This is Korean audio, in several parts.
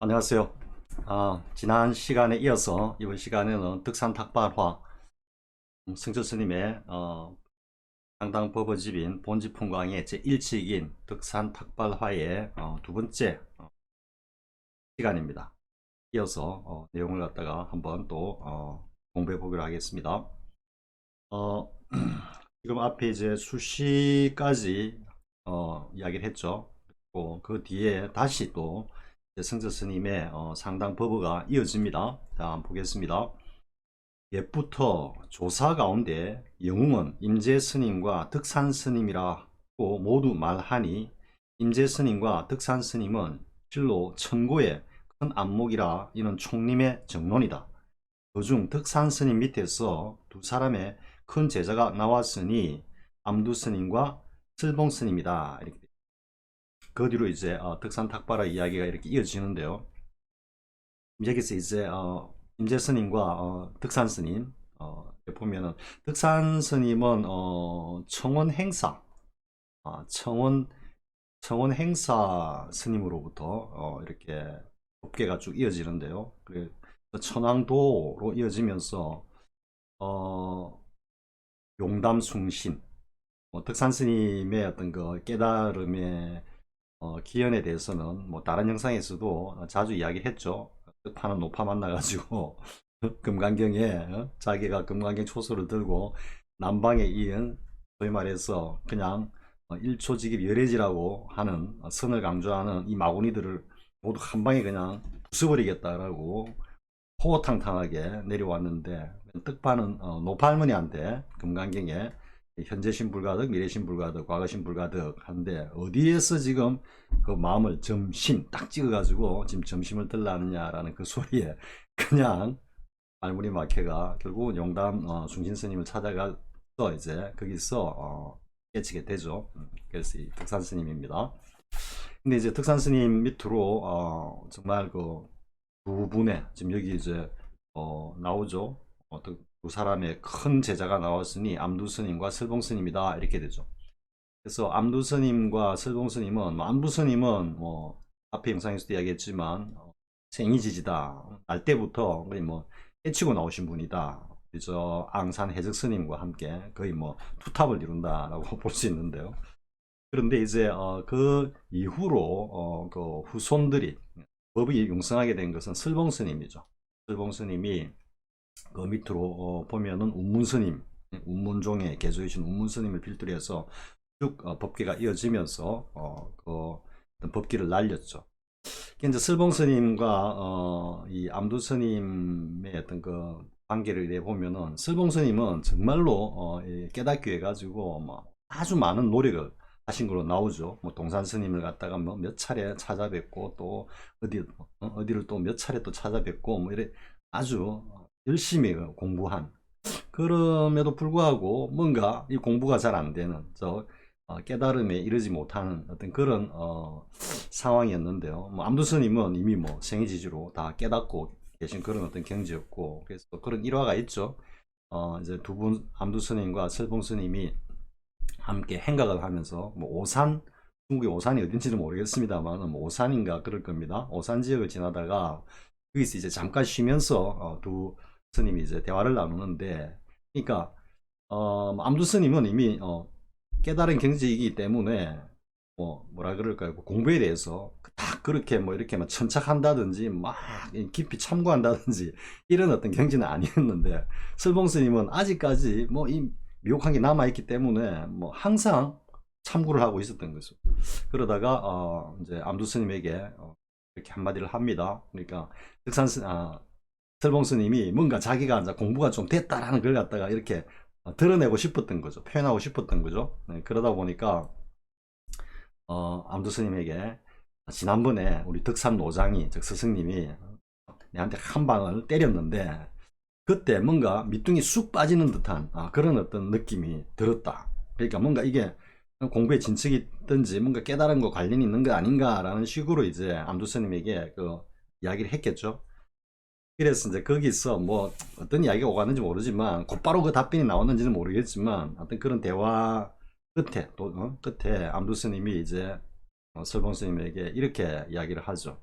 안녕하세요. 지난 시간에 이어서 이번 시간에는 득산탁발화 승철 스님의 상당 법어집인 본지풍광의 제1책인 득산탁발화의 두 번째 시간입니다. 이어서 내용을 갖다가 한번 또 공부해 보기로 하겠습니다. 어, 지금 앞에 이제 수시까지 이야기를 했죠. 그리고 그 뒤에 다시 또 성저 스님의 상당 법어가 이어집니다. 자, 한번 보겠습니다. 옛부터 조사 가운데 영웅은 임재 스님과 득산 스님이라고 모두 말하니, 임재 스님과 득산 스님은 실로 천고의 큰 안목이라 이는 총림의 정론이다. 그중 득산 스님 밑에서 두 사람의 큰 제자가 나왔으니 암두 스님과 슬봉 스님이다. 이렇게. 그 뒤로 이제 득산 탁발화 이야기가 이렇게 이어지는데요. 여기서 이제 임재 스님과 득산 스님 보면은, 득산 스님은 청원 행사, 청원 행사 스님으로부터 이렇게 법계가 쭉 이어지는데요. 그래서 천왕도로 이어지면서 용담숭신, 득산 스님의 어떤 그 깨달음의 기연에 대해서는 뭐 다른 영상에서도 자주 이야기했죠. 끝판은 노파 만나가지고 금강경에 자기가 금강경 초소를 들고 남방에 이은, 소위 말해서 그냥 일초직입 열애지라고 하는 선을 강조하는 이 마구니들을 모두 한 방에 그냥 부숴버리겠다라고 호호탕탕하게 내려왔는데, 뜻파는 노파 할머니한테 금강경에 현재신 불가득, 미래신 불가득, 과거신 불가득 한데, 어디에서 지금 그 마음을 점심 딱 찍어가지고 지금 점심을 들라느냐라는 그 소리에 그냥 말문이 막혀가 결국은 용담 중신 스님을 찾아가서 이제 거기서 깨치게 되죠. 그래서 이 득산 스님입니다. 근데 이제 득산 스님 밑으로 정말 그 두 분의, 지금 여기 이제 나오죠. 두 사람의 큰 제자가 나왔으니 암두 스님과 슬봉 스님이다, 이렇게 되죠. 그래서 암두 스님과 슬봉 스님은, 암두 스님은 뭐 앞에 영상에서도 이야기했지만 생이지지다, 날 때부터 거의 뭐 깨치고 나오신 분이다. 그래서 앙산 해적 스님과 함께 거의 뭐 투탑을 이룬다라고 볼 수 있는데요. 그런데 이제 그 이후로 그 후손들이 법이 융성하게 된 것은 슬봉 스님이죠. 슬봉 스님이 그 밑으로 보면은 운문 스님, 운문종의 개조이신 운문 스님을 필두로 해서 쭉 법계가 이어지면서 그 법기를 날렸죠. 이제 슬봉 스님과 이 암두 스님의 어떤 그 관계를 내 보면은, 슬봉 스님은 정말로 깨닫기 위해 가지고 뭐 아주 많은 노력을 하신 걸로 나오죠. 뭐 동산 스님을 갖다가 뭐 몇 차례 찾아뵙고, 또 어디를 또 몇 차례 또 찾아뵙고, 뭐 이래 아주 열심히 공부한, 그럼에도 불구하고 뭔가 이 공부가 잘 안 되는, 깨달음에 이르지 못하는 어떤 그런 상황이었는데요. 뭐 암두 스님은 이미 뭐 생이지지로 다 깨닫고 계신 그런 어떤 경지였고, 그래서 그런 일화가 있죠. 이제 두 분, 암두 스님과 슬봉 스님이 함께 행각을 하면서 뭐 오산, 중국의 오산이 어딘지는 모르겠습니다만 뭐 오산인가 그럴 겁니다. 오산 지역을 지나다가 여기서 이제 잠깐 쉬면서 두 스님이 이제 대화를 나누는데, 그러니까 암두 스님은 이미 깨달은 경지이기 때문에 뭐라 그럴까요? 공부에 대해서 딱 그렇게 뭐 이렇게 막 천착한다든지 막 깊이 참고한다든지 이런 어떤 경지는 아니었는데, 슬봉 스님은 아직까지 뭐 이 미혹한 게 남아있기 때문에 뭐 항상 참고를 하고 있었던 거죠. 그러다가 이제 암두 스님에게 이렇게 한마디를 합니다. 그러니까 득산 슬봉 스님이 뭔가 자기가 이제 공부가 좀 됐다라는 걸 갖다가 이렇게 드러내고 싶었던 거죠. 표현하고 싶었던 거죠. 네, 그러다 보니까 암두 스님에게, 지난번에 우리 득산 노장이, 즉 스승님이 내한테 한 방을 때렸는데 그때 뭔가 밑둥이 쑥 빠지는 듯한 그런 어떤 느낌이 들었다. 그러니까 뭔가 이게 공부에 진척이 있든지 뭔가 깨달은 거 관련이 있는 거 아닌가라는 식으로 이제 암두 스님에게 그 이야기를 했겠죠. 그래서 이제 거기서 뭐 어떤 이야기가 오갔는지 모르지만, 곧바로 그 답변이 나왔는지는 모르겠지만, 어떤 그런 대화 끝에 또 끝에 암두 스님이 이제 설봉 스님에게 이렇게 이야기를 하죠.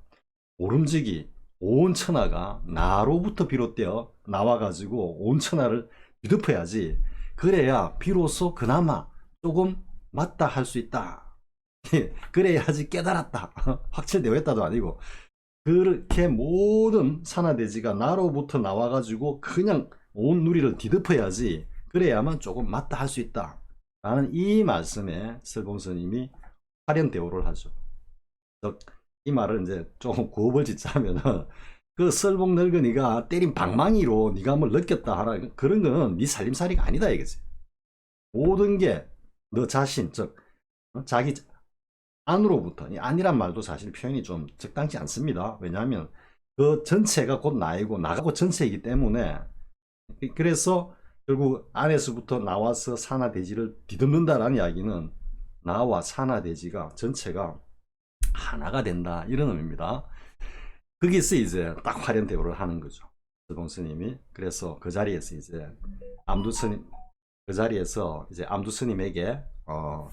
모름지기 온 천하가 나로부터 비롯되어 나와가지고 온 천하를 뒤덮어야지. 그래야 비로소 그나마 조금 맞다 할 수 있다. 그래야지 깨달았다. 확철되었다도 아니고 그렇게 모든 산하대지가 나로부터 나와가지고 그냥 온 누리를 뒤덮어야지. 그래야만 조금 맞다 할 수 있다. 라는 이 말씀에 설봉 스님이 화련대오를 하죠. 이 말을 이제 조금 구업을 짓자면은 그 설봉 늙은이가 때린 방망이로 네가 뭘 느꼈다 하라, 그런 거는 네 살림살이가 아니다 이거지. 모든 게 너 자신, 즉 자기 안으로부터, 이 안이란 말도 사실 표현이 좀 적당치 않습니다. 왜냐하면 그 전체가 곧 나이고 나가 곧 전체이기 때문에. 그래서 결국 안에서부터 나와서 산하대지를 뒤덮는다라는 이야기는 나와 산하대지가 전체가 하나가 된다, 이런 의미입니다. 거기서 이제 딱 화련대오를 하는 거죠, 설봉 스님이. 그래서 그 자리에서 이제 암두 스님, 그 자리에서 이제 암두 스님에게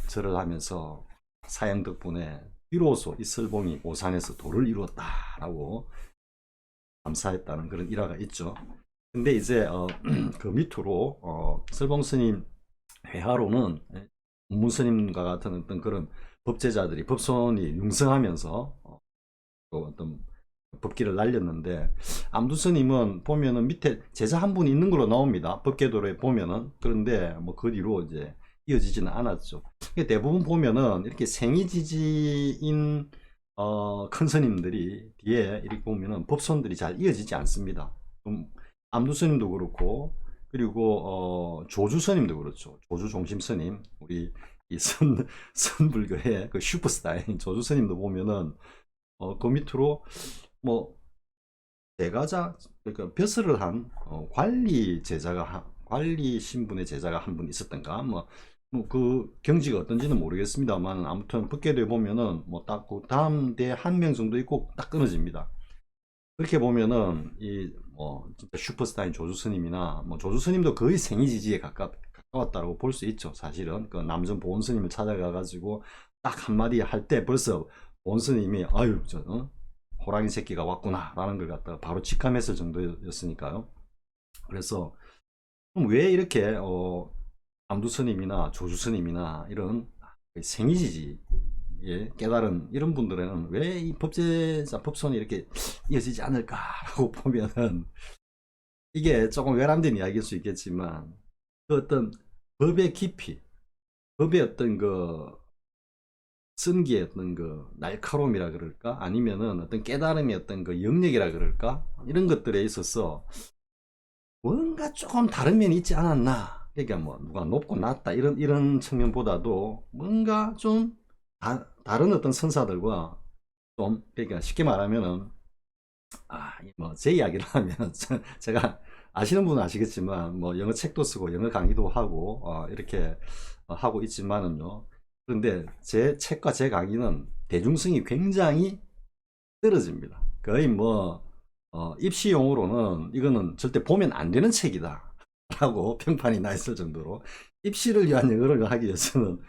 절을 하면서 사형 덕분에 비로소 이 설봉이 오산에서 도를 이루었다라고 감사했다는 그런 일화가 있죠. 근데 이제 그 밑으로 설봉 스님 회하로는 문무 스님과 같은 어떤 그런 법제자들이, 법손이 융성하면서 어떤 법기를 날렸는데, 암두 스님은 보면은 밑에 제자 한 분 있는 걸로 나옵니다, 법계도로에 보면은. 그런데 뭐 그 뒤로 이제 이어지지는 않았죠. 대부분 보면은 이렇게 생이지지인 큰 스님들이 뒤에 이렇게 보면은 법손들이 잘 이어지지 않습니다. 암두 스님도 그렇고, 그리고 조주 스님도 그렇죠. 조주 종심 스님, 우리 이 선불교의 그 슈퍼스타인 조주 스님도 보면은 그 밑으로 뭐 제가자, 그러니까 벼슬을 한 관리 제자가, 관리 신분의 제자가 한 분 있었던가, 뭐 그 경지가 어떤지는 모르겠습니다만, 아무튼 법계도에 보면은 뭐 딱 그 다음 대 한 명 정도 있고 딱 끊어집니다. 그렇게 보면은 이 뭐 진짜 슈퍼스타인 조주 스님이나, 뭐 조주 스님도 거의 생이지지에 가까웠다고 볼 수 있죠. 사실은 그 남전 보원 스님을 찾아가 가지고 딱 한마디 할 때 벌써 보원 스님이 아유 저 호랑이 새끼가 왔구나 라는 걸 갖다가 바로 직감했을 정도였으니까요. 그래서 왜 이렇게 암두 스님이나 조주 스님이나 이런 생이지지에 깨달은 이런 분들은 왜 이 법제자 법손이 이렇게 이어지지 않을까라고 보면은, 이게 조금 외람된 이야기일 수 있겠지만 그 어떤 법의 깊이, 법의 어떤 그 쓴기의 어떤 그 날카로움이라 그럴까, 아니면은 어떤 깨달음의 어떤 그 영역이라 그럴까, 이런 것들에 있어서 뭔가 조금 다른 면이 있지 않았나. 그러니까 뭐 누가 높고 낮다 이런 측면보다도 뭔가 좀 다른 어떤 선사들과 좀, 그러니까 쉽게 말하면은 뭐 제 이야기를 하면 제가 아시는 분은 아시겠지만 뭐 영어 책도 쓰고 영어 강의도 하고 이렇게 하고 있지만은요. 그런데 제 책과 제 강의는 대중성이 굉장히 떨어집니다. 거의 뭐 입시용으로는 이거는 절대 보면 안 되는 책이다 라고 평판이 나 있을 정도로, 입시를 위한 영어를 하기 위해서는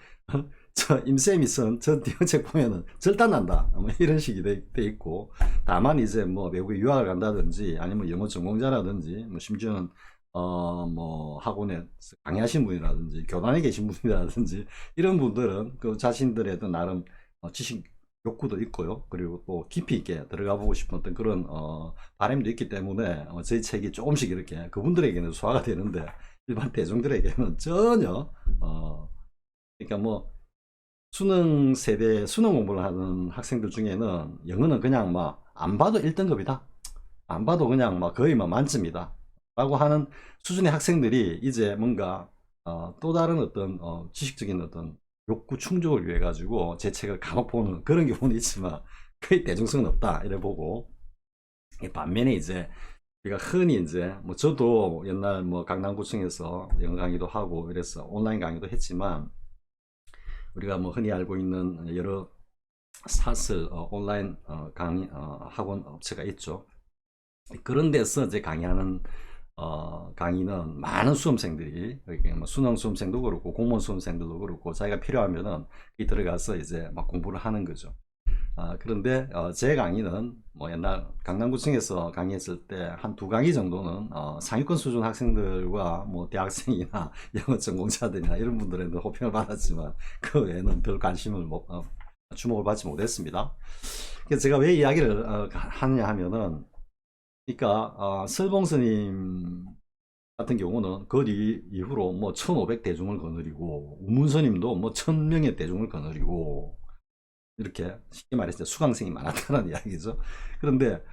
저 임쌤이 쓴 저 책 보면은 절단난다 뭐 이런 식이 돼 있고, 다만 이제 뭐 외국에 유학을 간다든지 아니면 영어 전공자라든지, 뭐 심지어는 뭐 학원에 강의하신 분이라든지 교단에 계신 분이라든지 이런 분들은 그 자신들의 어떤 나름 지식 욕구도 있고요. 그리고 또 깊이 있게 들어가 보고 싶었던 그런 바람도 있기 때문에 저희 책이 조금씩 이렇게 그분들에게는 소화가 되는데, 일반 대중들에게는 전혀 그러니까 뭐 수능 세대 수능 공부를 하는 학생들 중에는 영어는 그냥 막 안 봐도 1등급이다, 안 봐도 그냥 막 거의 막 만점이다 라고 하는 수준의 학생들이 이제 뭔가 또 다른 어떤 지식적인 어떤 욕구 충족을 위해 가지고 제 책을 간혹 보는 그런 경우는 있지만 거의 대중성은 없다 이래 보고, 반면에 이제 우리가 흔히 이제 뭐 저도 옛날 뭐 강남구청에서 영어 강의도 하고 이래서 온라인 강의도 했지만, 우리가 뭐 흔히 알고 있는 여러 사설 온라인 강의 학원 업체가 있죠. 그런 데서 이제 강의하는 강의는 많은 수험생들이, 뭐 수능 수험생도 그렇고 공무원 수험생들도 그렇고 자기가 필요하면은 들어가서 이제 막 공부를 하는 거죠. 그런데 제 강의는 뭐 옛날 강남구청에서 강의했을 때 한 두 강의 정도는 상위권 수준 학생들과 뭐 대학생이나 영어 전공자들이나 이런 분들한테 호평을 받았지만 그 외에는 별 관심을 주목을 받지 못했습니다. 그래서 제가 왜 이야기를 하느냐 하면은, 그러니까 설봉 스님 같은 경우는 그 이후로 뭐 1500 대중을 거느리고, 우문 스님도 뭐 1000명의 대중을 거느리고, 이렇게 쉽게 말해서 수강생이 많았다는 이야기죠. 그런데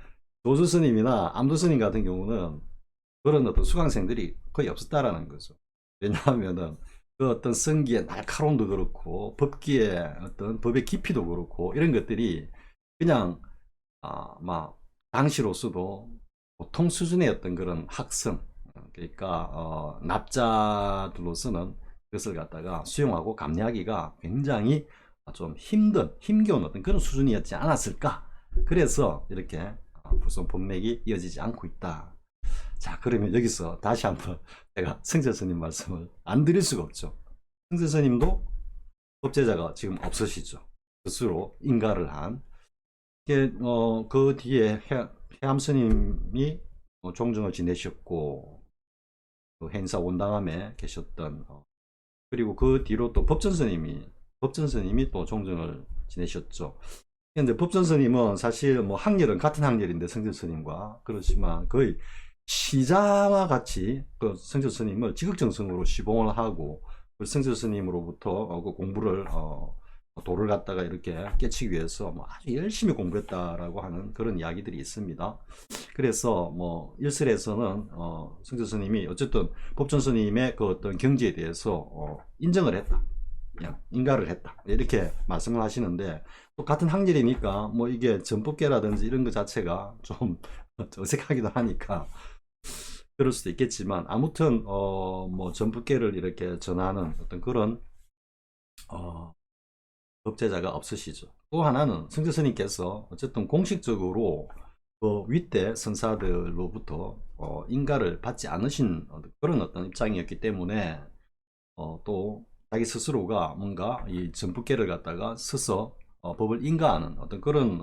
조수 스님이나 암두 스님 같은 경우는 그런 어떤 수강생들이 거의 없었다라는 거죠. 왜냐하면은 그 어떤 성기의 날카로움도 그렇고, 법기의 어떤 법의 깊이도 그렇고, 이런 것들이 그냥 막 당시로서도 보통 수준의 어떤 그런 학성, 그러니까 납자들로서는 그것을 갖다가 수용하고 감내하기가 굉장히 좀 힘겨운 어떤 그런 수준이었지 않았을까. 그래서 이렇게 불송 법맥이 이어지지 않고 있다. 자, 그러면 여기서 다시 한번 제가 성철 스님 말씀을 안 드릴 수가 없죠. 성철 스님도 법제자가 지금 없으시죠. 스스로 인가를 한. 그 뒤에 해암 스님이 종정을 지내셨고, 그 행사 원당함에 계셨던, 그리고 그 뒤로 또 법전 스님이 또 종정을 지내셨죠. 근데 법전 스님은 사실 뭐 학렬은 같은 학렬인데, 성철 스님과 그렇지만 거의 시자와 같이 그 성철 스님을 지극정성으로 시봉을 하고, 그 성철 스님으로부터 그 공부를 도를 갖다가 이렇게 깨치기 위해서 뭐 아주 열심히 공부했다라고 하는 그런 이야기들이 있습니다. 그래서 뭐 일설에서는 성철 스님이 어쨌든 법전 스님의 그 어떤 경지에 대해서 인정을 했다, 인가를 했다, 이렇게 말씀을 하시는데, 또 같은 학렬이니까 뭐 이게 전법계라든지 이런 것 자체가 좀 어색하기도 하니까 그럴 수도 있겠지만, 아무튼 뭐 전법계를 이렇게 전하는 어떤 그런 법제자가 없으시죠. 또 하나는 성철 스님께서 어쨌든 공식적으로 그 윗대 선사들로부터 인가를 받지 않으신 그런 어떤 입장이었기 때문에, 또 자기 스스로가 뭔가 이 전법계를 갖다가 서서 법을 인가하는 어떤 그런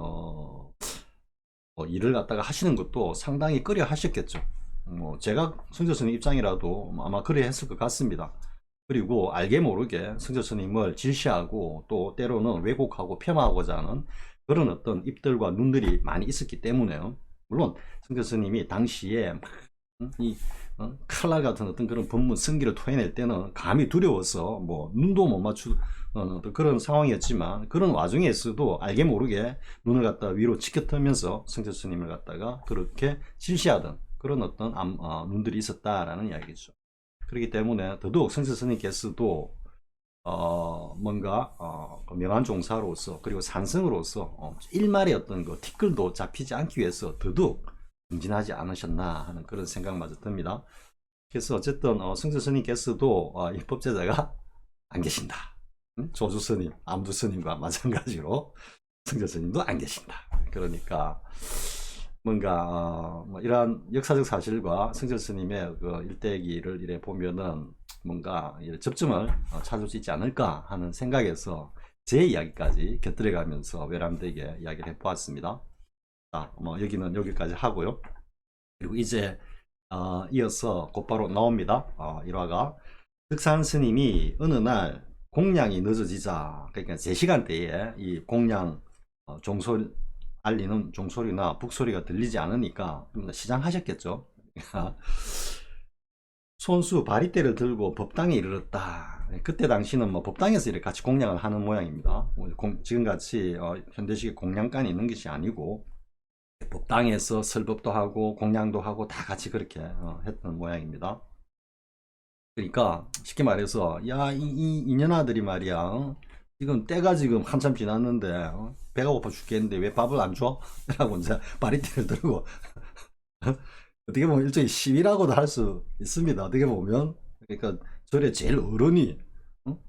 일을 갖다가 하시는 것도 상당히 꺼려 하셨겠죠. 뭐 제가 성철 스님 입장이라도 아마 그래 했을 것 같습니다. 그리고 알게 모르게 성철 스님을 질시하고, 또 때로는 왜곡하고 폄하하고자 하는 그런 어떤 입들과 눈들이 많이 있었기 때문에요. 물론 성철 스님이 당시에 이 칼날 같은 어떤 그런 법문 성기를 토해낼 때는 감히 두려워서 뭐 눈도 못 맞추 그런 상황이었지만, 그런 와중에서도 알게 모르게 눈을 갖다 위로 치켜뜨면서 성철 스님을 갖다가 그렇게 질시하던 그런 어떤 눈들이 있었다라는 이야기죠. 그렇기 때문에 더더욱 성철 스님께서도 뭔가 명한 종사로서, 그리고 산성으로서 일말의 어떤 그 티끌도 잡히지 않기 위해서 더더욱 응진하지 않으셨나 하는 그런 생각마저 듭니다. 그래서 어쨌든 성철 스님께서도 이 법제자가 안 계신다. 조주 스님, 암두 스님과 마찬가지로 성철 스님도 안 계신다. 그러니까 뭔가 뭐 이러한 역사적 사실과 성철 스님의 그 일대기를 이래 보면은 뭔가 접점을 찾을 수 있지 않을까 하는 생각에서 제 이야기까지 곁들여가면서 외람되게 이야기를 해보았습니다. 자, 뭐 여기는 여기까지 하고요. 그리고 이제 이어서 곧바로 나옵니다. 1화가 득산 스님이 어느 날 공양이 늦어지자, 그러니까 제 시간대에 이 공양 종소리 알리는 종소리나 북소리가 들리지 않으니까 시장하셨겠죠. 손수 바리떼를 들고 법당에 이르렀다. 그때 당시는 뭐 법당에서 이렇게 같이 공양을 하는 모양입니다. 지금같이 현대식의 공양관이 있는 것이 아니고 법당에서 설법도 하고 공양도 하고 다 같이 그렇게 했던 모양입니다. 그러니까 쉽게 말해서 야, 이 이년아들이 말이야, 지금 때가 지금 한참 지났는데 배가 고파 죽겠는데 왜 밥을 안 줘? 라고 이제 바리떼를 들고 어떻게 보면 일종의 시위라고도 할 수 있습니다. 어떻게 보면. 그러니까 절에 제일 어른이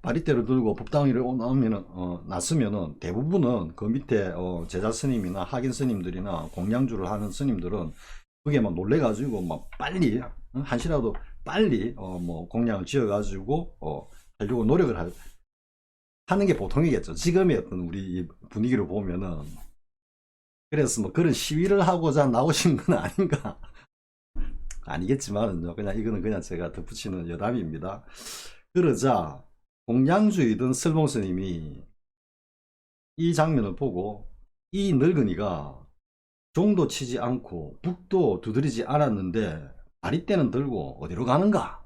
바리떼를 들고 법당으로 나오면은 났으면은 대부분은 그 밑에 제자 스님이나 학인 스님들이나 공양주를 하는 스님들은 그게 막 놀래가지고 막 빨리 한시라도 빨리 뭐 공양을 지어가지고 하려고 노력을 하는 게 보통이겠죠. 지금의 어떤 우리 분위기로 보면은. 그래서 뭐 그런 시위를 하고자 나오신 건 아닌가. 아니겠지만은요. 그냥 이거는 그냥 제가 덧붙이는 여담입니다. 그러자 공양주의든 설봉 스님이 이 장면을 보고 이 늙은이가 종도 치지 않고 북도 두드리지 않았는데 다리떼는 들고 어디로 가는가?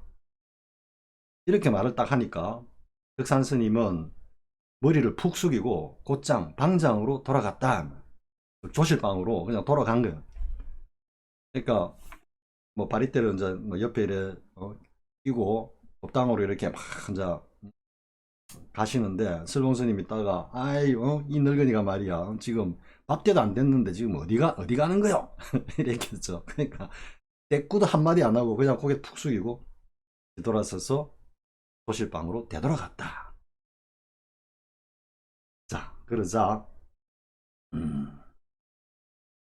이렇게 말을 딱 하니까 덕산 스님은 머리를 푹 숙이고 곧장 방장으로 돌아갔다. 조실방으로 그냥 돌아간 거예요. 그러니까 뭐 바리떼를 이제 뭐 옆에 이래 끼고 법당으로 이렇게 막 이제 가시는데 설봉스님이 있다가 아이 이 늙은이가 말이야 지금 밥때도 안 됐는데 지금 어디 가는 거요? 이랬겠죠. 그러니까 대꾸도 한마디 안 하고 그냥 고개 푹 숙이고 뒤돌아서서 조실방으로 되돌아갔다. 자 그러자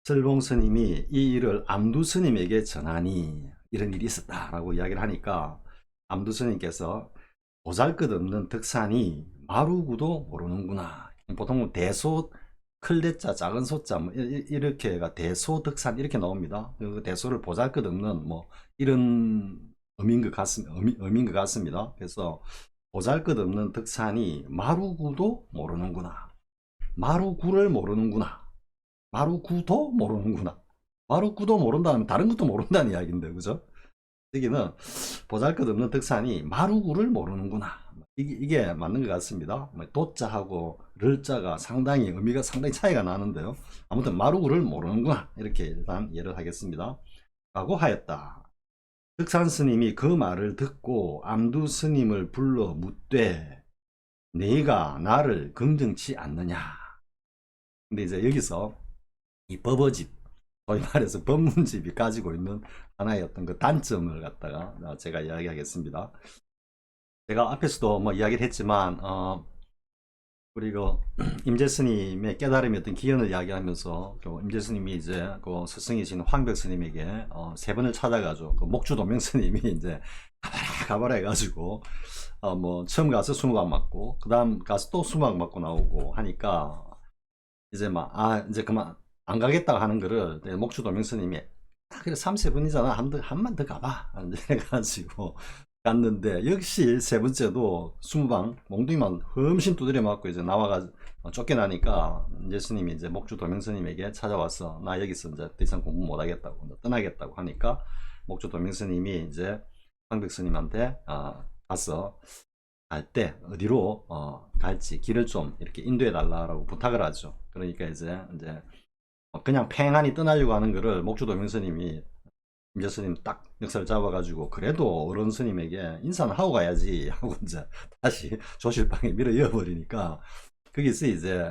설봉 스님이 이 일을 암두 스님에게 전하니 이런 일이 있었다라고 이야기를 하니까 암두 스님께서 보잘것없는 덕산이 마루구도 모르는구나. 보통 대소 클대자 작은 소자 뭐 이렇게가 대소덕산 이렇게 나옵니다. 그 대소를 보잘것없는 뭐 이런 의미인 것 같습니다. 그래서 보잘것없는 덕산이 마루구도 모르는구나. 마루구를 모르는구나. 마루구도 모르는구나. 마루구도 모른다면 다른 것도 모른다는 이야기인데, 그죠? 여기는 보잘것없는 덕산이 마루구를 모르는구나. 이게 맞는 것 같습니다. 도자하고 를자가 의미가 상당히 차이가 나는데요. 아무튼 마루구를 모르는구나. 이렇게 일단 이해를 하겠습니다. 라고 하였다. 덕산 스님이 그 말을 듣고 암두 스님을 불러 묻되 네가 나를 긍정치 않느냐. 근데 이제 여기서 이 버버집, 소위 말해서 법문집이 가지고 있는 하나의 어떤 그 단점을 갖다가 제가 이야기하겠습니다. 제가 앞에서도 뭐 이야기를 했지만 우리 그 임재스님의 깨달음의 어떤 기원을 이야기하면서 임재스님이 이제 그 스승이신 황벽 스님에게 세 번을 찾아가지고 그 목주도명 스님이 이제 가봐라 해가지고 뭐 처음 가서 20방 맞고 그 다음 가서 또 20방 맞고 나오고 하니까 이제 막 이제 그만 안 가겠다고 하는 거를 목주도명 스님이 그래 3세분이잖아 한번 더 가봐 해가지고 갔는데 역시 세 번째도 20방 몽둥이만 흠씬 두드려 맞고 이제 나와가지고 쫓겨나니까 이제 스님이 이제 목주도명 스님에게 찾아와서 나 여기서 이제 더 이상 공부 못하겠다고 떠나겠다고 하니까 목주도명 스님이 이제 황벽 스님한테 가서 갈 때 어디로 갈지 길을 좀 이렇게 인도해 달라고 부탁을 하죠. 그러니까 이제 그냥 팽하니 떠나려고 하는 거를 목주도명 스님이 임재 스님 딱 멱살 잡아가지고 그래도 어른 스님에게 인사는 하고 가야지 하고 이제 다시 조실방에 밀어 이어버리니까 거기서 이제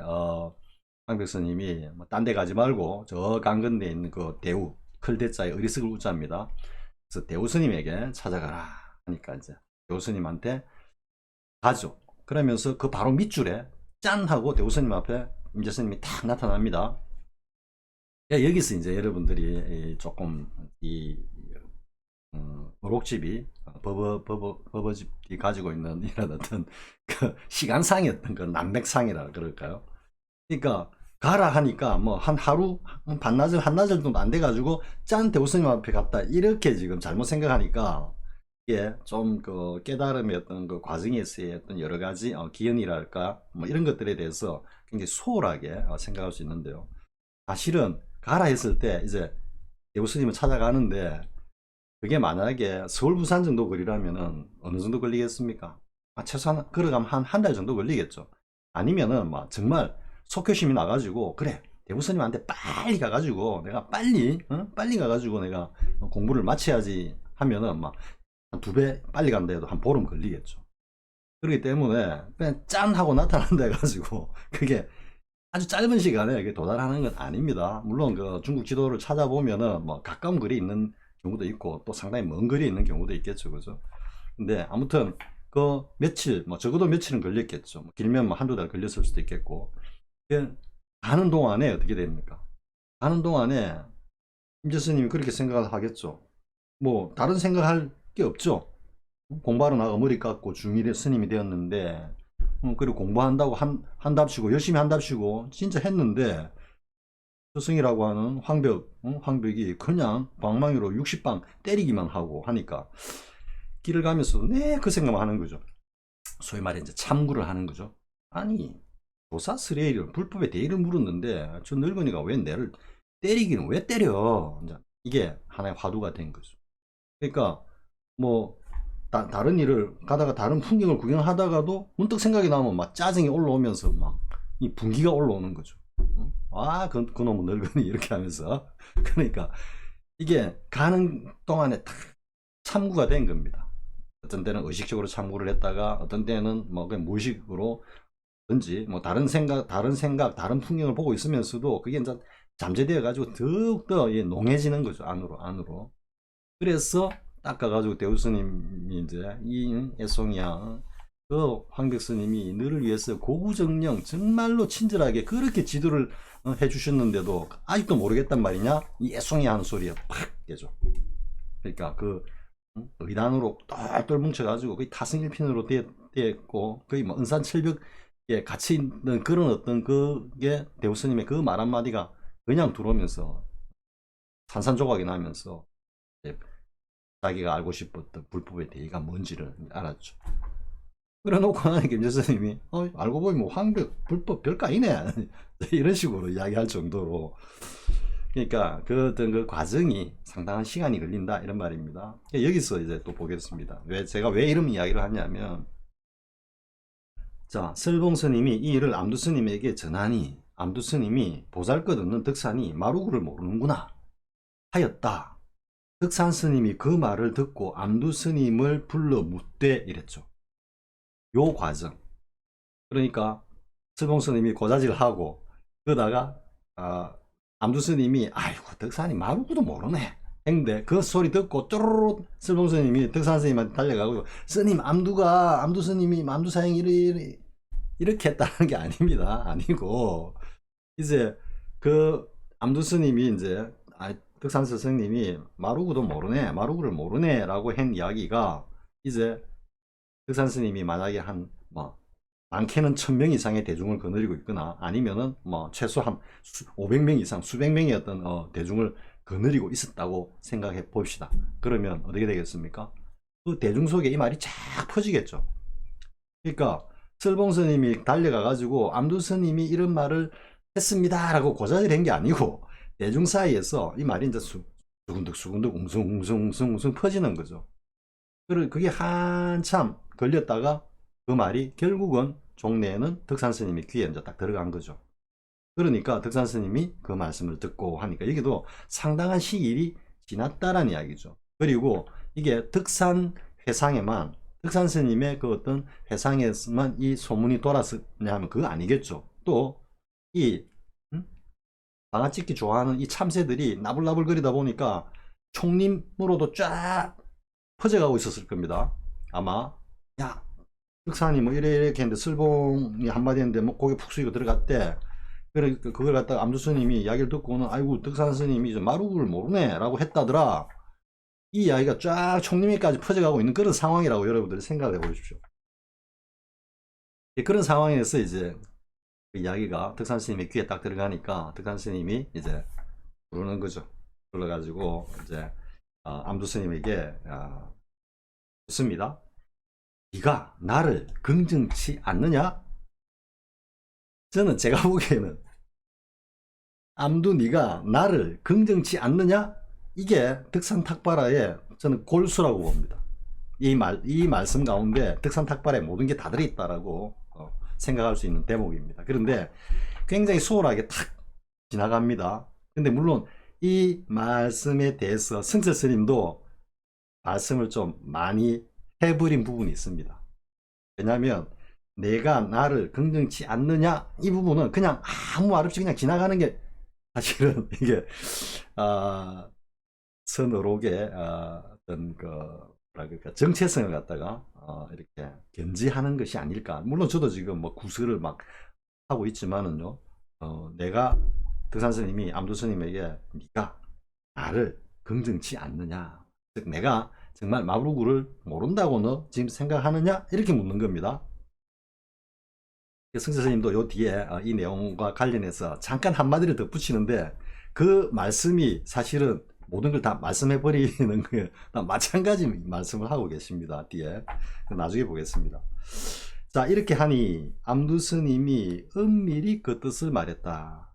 황벽 스님이 딴 데 가지 말고 저 강건대에 있는 그 대우 클대자의 어리석을 우자입니다. 그래서 대우 스님에게 찾아가라 하니까 이제 대우 스님한테 가죠. 그러면서 그 바로 밑줄에 짠 하고 대우 스님 앞에 임재 스님이 딱 나타납니다. 여기서 이제 여러분들이 조금 어록집이 버버집이 가지고 있는 이런 어떤 그 시간상의 어떤 그 난맥상이라 그럴까요? 그러니까 가라 하니까 뭐 한 하루 한나절 정도 안 돼가지고 짠 대우스님 앞에 갔다 이렇게 지금 잘못 생각하니까 이게 좀 그 깨달음의 어떤 그 과정에서의 어떤 여러 가지 기연이랄까 뭐 이런 것들에 대해서 굉장히 소홀하게 생각할 수 있는데요. 사실은 가라 했을 때 이제 대우스님을 찾아가는데 그게 만약에 서울 부산 정도 거리라면은 어느 정도 걸리겠습니까? 최소한 걸어가면 한 달 정도 걸리겠죠. 아니면은 막 정말 속효심이 나가지고 그래 대부스님한테 빨리 가가지고 내가 빨리 가가지고 내가 공부를 마쳐야지 하면은 막 한 2배 빨리 간다 해도 한 보름 걸리겠죠. 그렇기 때문에 그냥 짠 하고 나타난다 해가지고 그게 아주 짧은 시간에 도달하는 건 아닙니다. 물론 그 중국 지도를 찾아보면은 뭐 가까운 거리에 있는 경우도 있고 또 상당히 먼 거리에 있는 경우도 있겠죠, 그죠? 근데 아무튼 그 며칠, 뭐 적어도 며칠은 걸렸겠죠. 뭐 길면 뭐 한두 달 걸렸을 수도 있겠고. 가는 동안에 어떻게 됩니까? 가는 동안에 임재 스님이 그렇게 생각을 하겠죠. 뭐 다른 생각할 게 없죠. 공부하러 나가 머리 깎고 중일의 스님이 되었는데 그리고 공부한다고 한답시고 열심히 한답시고 진짜 했는데 스승이라고 하는 황벽이 그냥 방망이로 60방 때리기만 하고 하니까 길을 가면서도 그 생각만 하는 거죠. 소위 말해 이제 참구를 하는 거죠. 아니 조사 스레이를 불법에 대의를 물었는데 저 늙은이가 왜 내를 때리기는 왜 때려? 이게 하나의 화두가 된 거죠. 그러니까 뭐 다른 일을 가다가 다른 풍경을 구경하다가도 문득 생각이 나면 막 짜증이 올라오면서 막 이 분기가 올라오는 거죠. 그놈은 늙은이 이렇게 하면서 그러니까 이게 가는 동안에 딱 참구가 된 겁니다. 어떤 때는 의식적으로 참고를 했다가 어떤 때는 뭐 그냥 무의식으로 든지 뭐 다른 생각 다른 풍경을 보고 있으면서도 그게 이제 잠재되어 가지고 더욱더 농해지는 거죠. 안으로. 그래서 닦아가지고 대우스님이 이제 이 애송이야 그 황백스님이 너를 위해서 고구정령 정말로 친절하게 그렇게 지도를 해주셨는데도 아직도 모르겠단 말이냐? 이 애송이야 하는 소리에 팍 깨죠. 그러니까 그 의단으로 똘똘 뭉쳐가지고 거의 타승일핀으로 되었고 거의 뭐 은산철벽에 갇혀 있는 그런 어떤 그게 대우스님의 그 말 한마디가 그냥 들어오면서 산산조각이 나면서 자기가 알고 싶었던 불법의 대의가 뭔지를 알았죠. 그래놓고 나니 김재선님이 알고 보니 뭐 황벽 불법 별거 아니네 이런 식으로 이야기할 정도로 그러니까 그 어떤 그 과정이 상당한 시간이 걸린다 이런 말입니다. 여기서 이제 또 보겠습니다. 제가 왜 이런 이야기를 하냐면 자 설봉스님이 이 일을 암두스님에게 전하니 암두스님이 보잘것없는 덕산이 마루구를 모르는구나 하였다. 덕산스님이 그 말을 듣고 암두스님을 불러 묻되 이랬죠. 요 과정 그러니까 설봉스님이 고자질을 하고 그러다가 암두스님이 아이고 덕산이 마루구도 모르네 했는데 그 소리 듣고 쪼르르 설봉스님이 덕산스님한테 달려가고 스님 암두스님이 암두사형이 이렇게 했다는 게 아닙니다. 아니고 이제 그 암두스님이 이제 덕산 스승님이 마루구를 모르네 라고 한 이야기가 이제 덕산 스님이 만약에 한 많게는 1000명 이상의 대중을 거느리고 있거나 아니면은 뭐 최소 한 500명 이상 수백 명의 어떤 대중을 거느리고 있었다고 생각해 봅시다. 그러면 어떻게 되겠습니까? 그 대중 속에 이 말이 쫙 퍼지겠죠. 그러니까 설봉스님이 달려가 가지고 암두스님이 이런 말을 했습니다 라고 고자질 한 게 아니고 대중 사이에서 이 말이 이제 수근득 웅숭 퍼지는 거죠. 그게 한참 걸렸다가 그 말이 결국은 종래에는 덕산스님이 귀에 이제 딱 들어간 거죠. 그러니까 덕산스님이 그 말씀을 듣고 하니까 여기도 상당한 시일이 지났다라는 이야기죠. 그리고 이게 덕산 회상에만 덕산스님의 그 어떤 회상에서만 이 소문이 돌았느냐 하면 그거 아니겠죠. 또 이 방아찍기 좋아하는 이 참새들이 나불나불 거리다 보니까 총림으로도 쫙 퍼져가고 있었을 겁니다. 아마 야 덕산이 뭐 이렇게 했는데 설봉이 한마디 했는데 뭐 고개 푹 숙이고 들어갔대. 그러니까 그걸 갖다가 암두스님이 이야기를 듣고는 아이고 덕산 스님이 마루구를 모르네 라고 했다더라. 이 이야기가 쫙 총림에까지 퍼져가고 있는 그런 상황이라고 여러분들이 생각을 해보십시오. 그런 상황에서 이제 그 이야기가 덕산 스님의 귀에 딱 들어가니까 덕산 스님이 이제 부르는 거죠. 불러가지고 이제 암두 스님에게 묻습니다. 네가 나를 긍정치 않느냐? 저는 제가 보기에는 암두 네가 나를 긍정치 않느냐? 이게 덕산탁발화의 저는 골수라고 봅니다. 이 말씀 가운데 덕산탁발에 모든 게 다 들어있다라고 생각할 수 있는 대목입니다. 그런데 굉장히 소홀하게 탁 지나갑니다. 근데 물론 이 말씀에 대해서 승철 스님도 말씀을 좀 많이 해버린 부분이 있습니다. 왜냐하면 내가 나를 긍정치 않느냐 이 부분은 그냥 아무 말 없이 그냥 지나가는 게 사실은 이게 선어록의 어떤 그 뭐랄까 정체성을 갖다가 이렇게 견지하는 것이 아닐까. 물론 저도 지금 뭐 구설을 막 하고 있지만은요. 내가 덕산스님이 암두스님에게 네가 나를 긍정치 않느냐, 즉 내가 정말 마루구를 모른다고 너 지금 생각하느냐 이렇게 묻는 겁니다. 승재 선생님도 요 뒤에 이 내용과 관련해서 잠깐 한마디를 덧붙이는데 그 말씀이 사실은 모든 걸 다 말씀해 버리는 그 마찬가지 말씀을 하고 계십니다. 뒤에 나중에 보겠습니다. 자, 이렇게 하니 암두 스님이 은밀히 그 뜻을 말했다.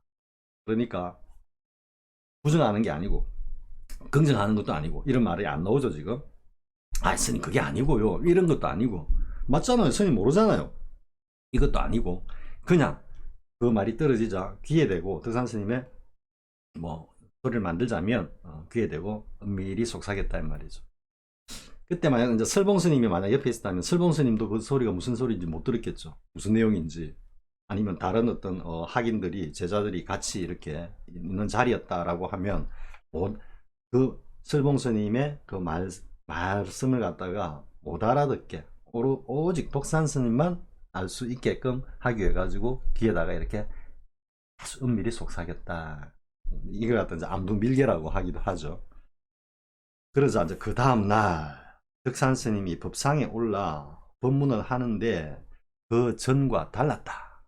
그러니까 부정하는 게 아니고 긍정하는 것도 아니고 이런 말이 안 나오죠 지금. 아, 스님 그게 아니고요 이런 것도 아니고 맞잖아요. 스님 모르잖아요. 이것도 아니고 그냥 그 말이 떨어지자 귀에 대고 덕산 스님의 뭐 소리를 만들자면 귀에 대고 은밀히 속삭였다 이 말이죠. 그때 만약 이제 설봉 스님이 만약 옆에 있었다면 설봉 스님도 그 소리가 무슨 소리인지 못 들었겠죠. 무슨 내용인지. 아니면 다른 어떤 학인들이 제자들이 같이 이렇게 있는 자리였다라고 하면 그 설봉 스님의 그 말씀을 갖다가 못 알아듣게 오직 독산 스님만 알 수 있게끔 하기 위해 가지고 귀에다가 이렇게 은밀히 속삭였다. 이걸 갖다 이제 암두밀개라고 하기도 하죠. 그러자 이제 그 다음 날 덕산 스님이 법상에 올라 법문을 하는데 그 전과 달랐다.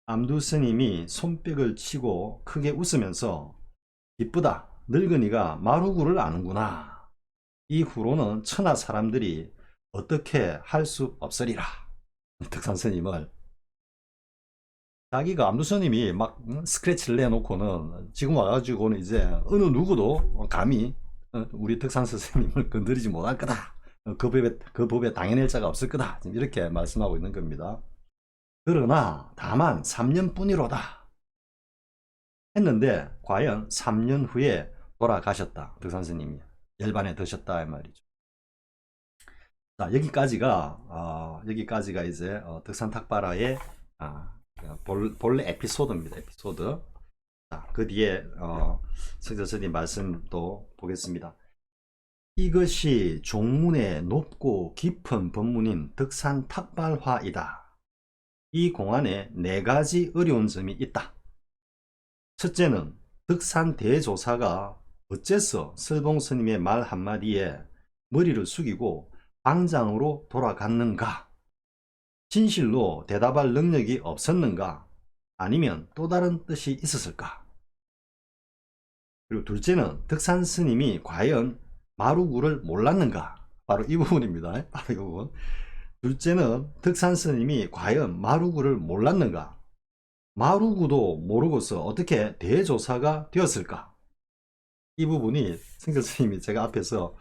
암두 스님이 손뼉을 치고 크게 웃으면서 기쁘다. 늙은이가 마루구를 아는구나. 이후로는 천하 사람들이 어떻게 할 수 없으리라. 덕산 스님을 자기가 암두 스님이 막 스크래치를 내놓고는 지금 와가지고는 이제 어느 누구도 감히 우리 덕산 스님을 건드리지 못할 거다. 그 법에 당해낼 자가 없을 거다. 지금 이렇게 말씀하고 있는 겁니다. 그러나 다만 3년뿐이로다 했는데 과연 3년 후에 돌아가셨다. 덕산 스님이 열반에 드셨다 이 말이죠. 자, 여기까지가 이제 덕산 탁바라의 본래 에피소드입니다. 에피소드. 자, 그 뒤에 성저스님 말씀도 보겠습니다. 이것이 종문의 높고 깊은 법문인 덕산 탁발화이다. 이 공안에 4가지 어려운 점이 있다. 첫째는 덕산 대조사가 어째서 설봉 스님의 말 한마디에 머리를 숙이고 방장으로 돌아갔는가? 진실로 대답할 능력이 없었는가? 아니면 또 다른 뜻이 있었을까? 그리고 둘째는 덕산 스님이 과연 마루구를 몰랐는가? 바로 이 부분입니다. 바로 이 부분. 둘째는 덕산 스님이 과연 마루구를 몰랐는가? 마루구도 모르고서 어떻게 대조사가 되었을까? 이 부분이 승철 스님이 제가 앞에서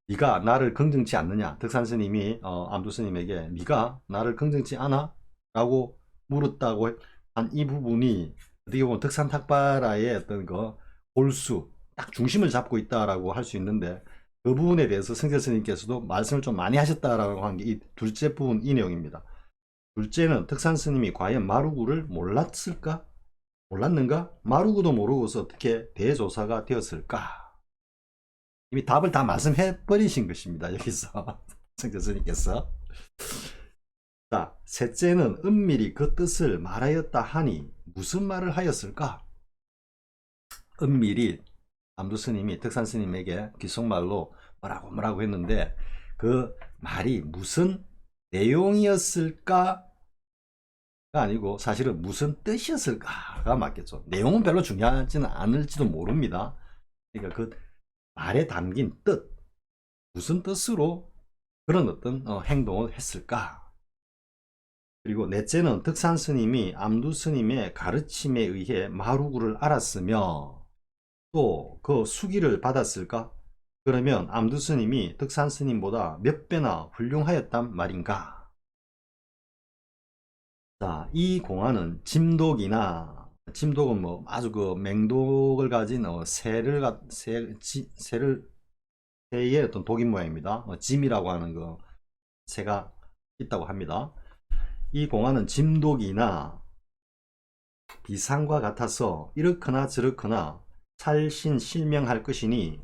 네가 나를 긍정치 않느냐, 덕산 스님이 암두 스님에게 네가 나를 긍정치 않아? 라고 물었다고 한 이 부분이 어떻게 보면 덕산 탁바라의 어떤 그 골수 딱 중심을 잡고 있다라고 할 수 있는데 그 부분에 대해서 승철 스님께서도 말씀을 좀 많이 하셨다라고 한 게 이 둘째 부분 이 내용입니다. 둘째는 덕산 스님이 과연 마루구를 몰랐을까? 몰랐는가? 마루구도 모르고서 어떻게 대조사가 되었을까? 이미 답을 다 말씀해 버리신 것입니다. 여기서 성교수님께서. 자, 셋째는 은밀히 그 뜻을 말하였다 하니 무슨 말을 하였을까? 은밀히 암두 스님이 덕산 스님에게 귓속말로 뭐라고 했는데 그 말이 무슨 내용이었을까? 가 아니고 사실은 무슨 뜻이었을까가 맞겠죠. 내용은 별로 중요하지는 않을지도 모릅니다. 그러니까 그 말에 담긴 뜻, 무슨 뜻으로 그런 어떤 행동을 했을까? 그리고 넷째는 덕산 스님이 암두 스님의 가르침에 의해 마루구를 알았으며 또 그 수기를 받았을까? 그러면 암두 스님이 덕산 스님보다 몇 배나 훌륭하였단 말인가? 자, 이 공안은 짐독은 뭐 아주 그 맹독을 가진 새의 어떤 독인 모양입니다. 짐이라고 하는 그 새가 있다고 합니다. 이 공안은 짐독이나 비상과 같아서 이렇거나 저렇거나 살신실명할 것이니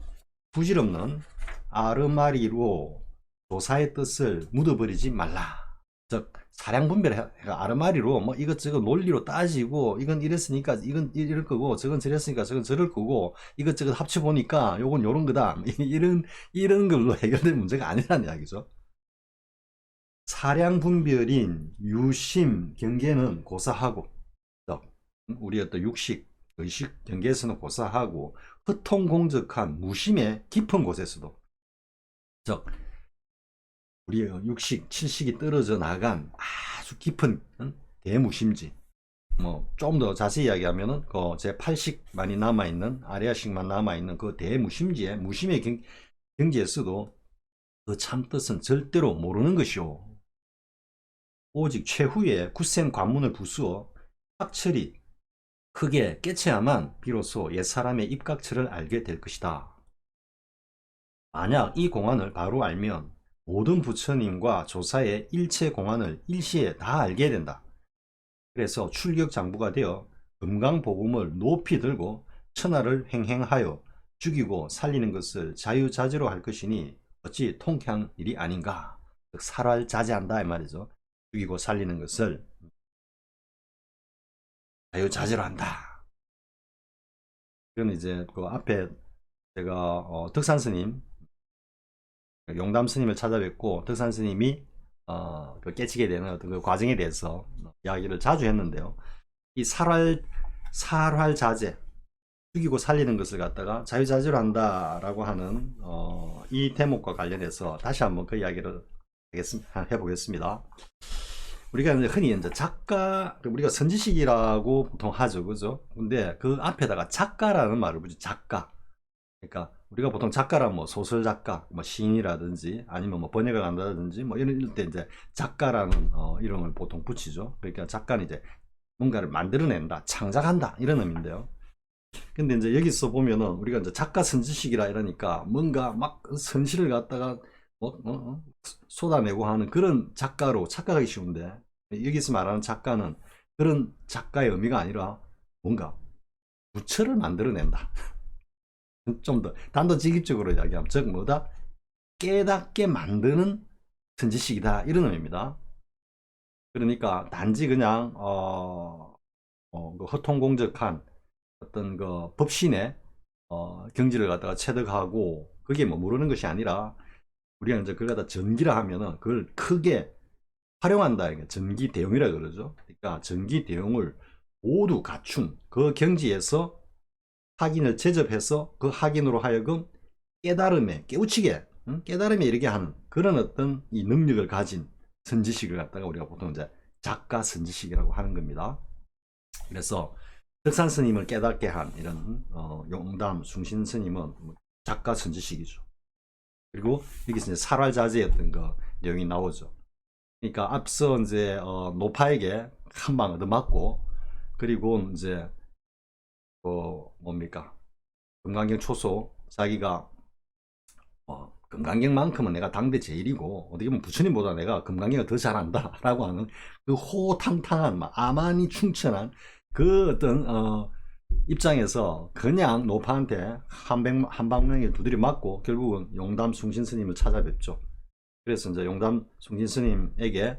부질없는 아르마리로 조사의 뜻을 묻어버리지 말라. 즉 사량분별해가 아르마리로 뭐 이것저것 논리로 따지고 이건 이랬으니까 이건 이럴 거고 저건 저랬으니까 저건 저럴 거고 이것저것 합쳐보니까 요건 요런 거다 이런 걸로 해결될 문제가 아니라는 이야기죠. 사량 분별인 유심 경계는 고사하고, 우리 어떤 육식, 의식 경계에서는 고사하고, 흐통공적한 무심의 깊은 곳에서도, 즉 우리 육식, 칠식이 떨어져 나간 아주 깊은 대무심지, 뭐 좀 더 자세히 이야기하면은 그 제 8식만이 남아있는, 아래아식만 남아있는 그 대무심지에, 무심의 경지에서도 그 참뜻은 절대로 모르는 것이오. 오직 최후의 굳센 관문을 부수어 확철이 크게 깨쳐야만 비로소 옛사람의 입각처를 알게 될 것이다. 만약 이 공안을 바로 알면 모든 부처님과 조사의 일체 공안을 일시에 다 알게 된다. 그래서 출격장부가 되어 금강복음을 높이 들고 천하를 횡행하여 죽이고 살리는 것을 자유자재로 할 것이니 어찌 통쾌한 일이 아닌가. 살활자제한다 이 말이죠. 죽이고 살리는 것을 자유자재로 한다. 그건 이제 그 앞에 제가 덕산 스님, 용담 스님을 찾아뵙고 덕산 스님이 그 깨치게 되는 어떤 그 과정에 대해서 이야기를 자주 했는데요. 이 살활자제, 죽이고 살리는 것을 갖다가 자유자재로 한다라고 하는 이 대목과 관련해서 다시 한번 그 이야기를 해보겠습니다. 우리가 이제 흔히 이제 작가, 우리가 선지식이라고 보통 하죠, 그죠? 근데 그 앞에다가 작가라는 말을 붙이죠. 작가. 그러니까 우리가 보통 작가라면 뭐 소설 작가, 뭐 시인이라든지 아니면 뭐 번역을 한다든지 뭐 이럴 때 이제 작가라는 이름을 보통 붙이죠. 그러니까 작가는 이제 뭔가를 만들어낸다, 창작한다 이런 의미인데요. 근데 이제 여기서 보면은 우리가 이제 작가 선지식이라 이러니까 뭔가 막 선시를 갖다가 쏟아내고 하는 그런 작가로 착각하기 쉬운데, 여기서 말하는 작가는 그런 작가의 의미가 아니라 뭔가 부처를 만들어낸다. 좀 더 단도직입적으로 이야기하면, 즉 뭐다? 깨닫게 만드는 선지식이다 이런 의미입니다. 그러니까 단지 그냥 그 허통공적한 어떤 그 법신의 경지를 갖다가 체득하고 그게 뭐 모르는 것이 아니라, 우리가 이제 그걸 갖다 전기라 하면은 그걸 크게 활용한다. 이게 전기 대용이라 그러죠. 그러니까 전기 대용을 모두 갖춘 그 경지에서 확인을 제접해서 그 확인으로 하여금 깨달음에 깨우치게, 깨달음에 이르게 하는 그런 어떤 이 능력을 가진 선지식을 갖다가 우리가 보통 이제 작가 선지식이라고 하는 겁니다. 그래서 덕산 스님을 깨닫게 한 이런 용담 숭신 스님은 작가 선지식이죠. 그리고 여기서 이제 살활자제였던 거 내용이 나오죠. 그러니까 앞서 이제 노파에게 한 방 얻어맞고, 그리고 이제 뭡니까, 금강경 초소, 자기가 금강경만큼은 내가 당대 제일이고 어떻게 보면 부처님보다 내가 금강경을 더 잘한다 라고 하는 그 호탕탕한 막 아만이 충천한 그 어떤 입장에서 그냥 노파한테 한 방명에 두드려 맞고 결국은 용담 숭신 스님을 찾아뵙죠. 그래서 이제 용담 숭신 스님에게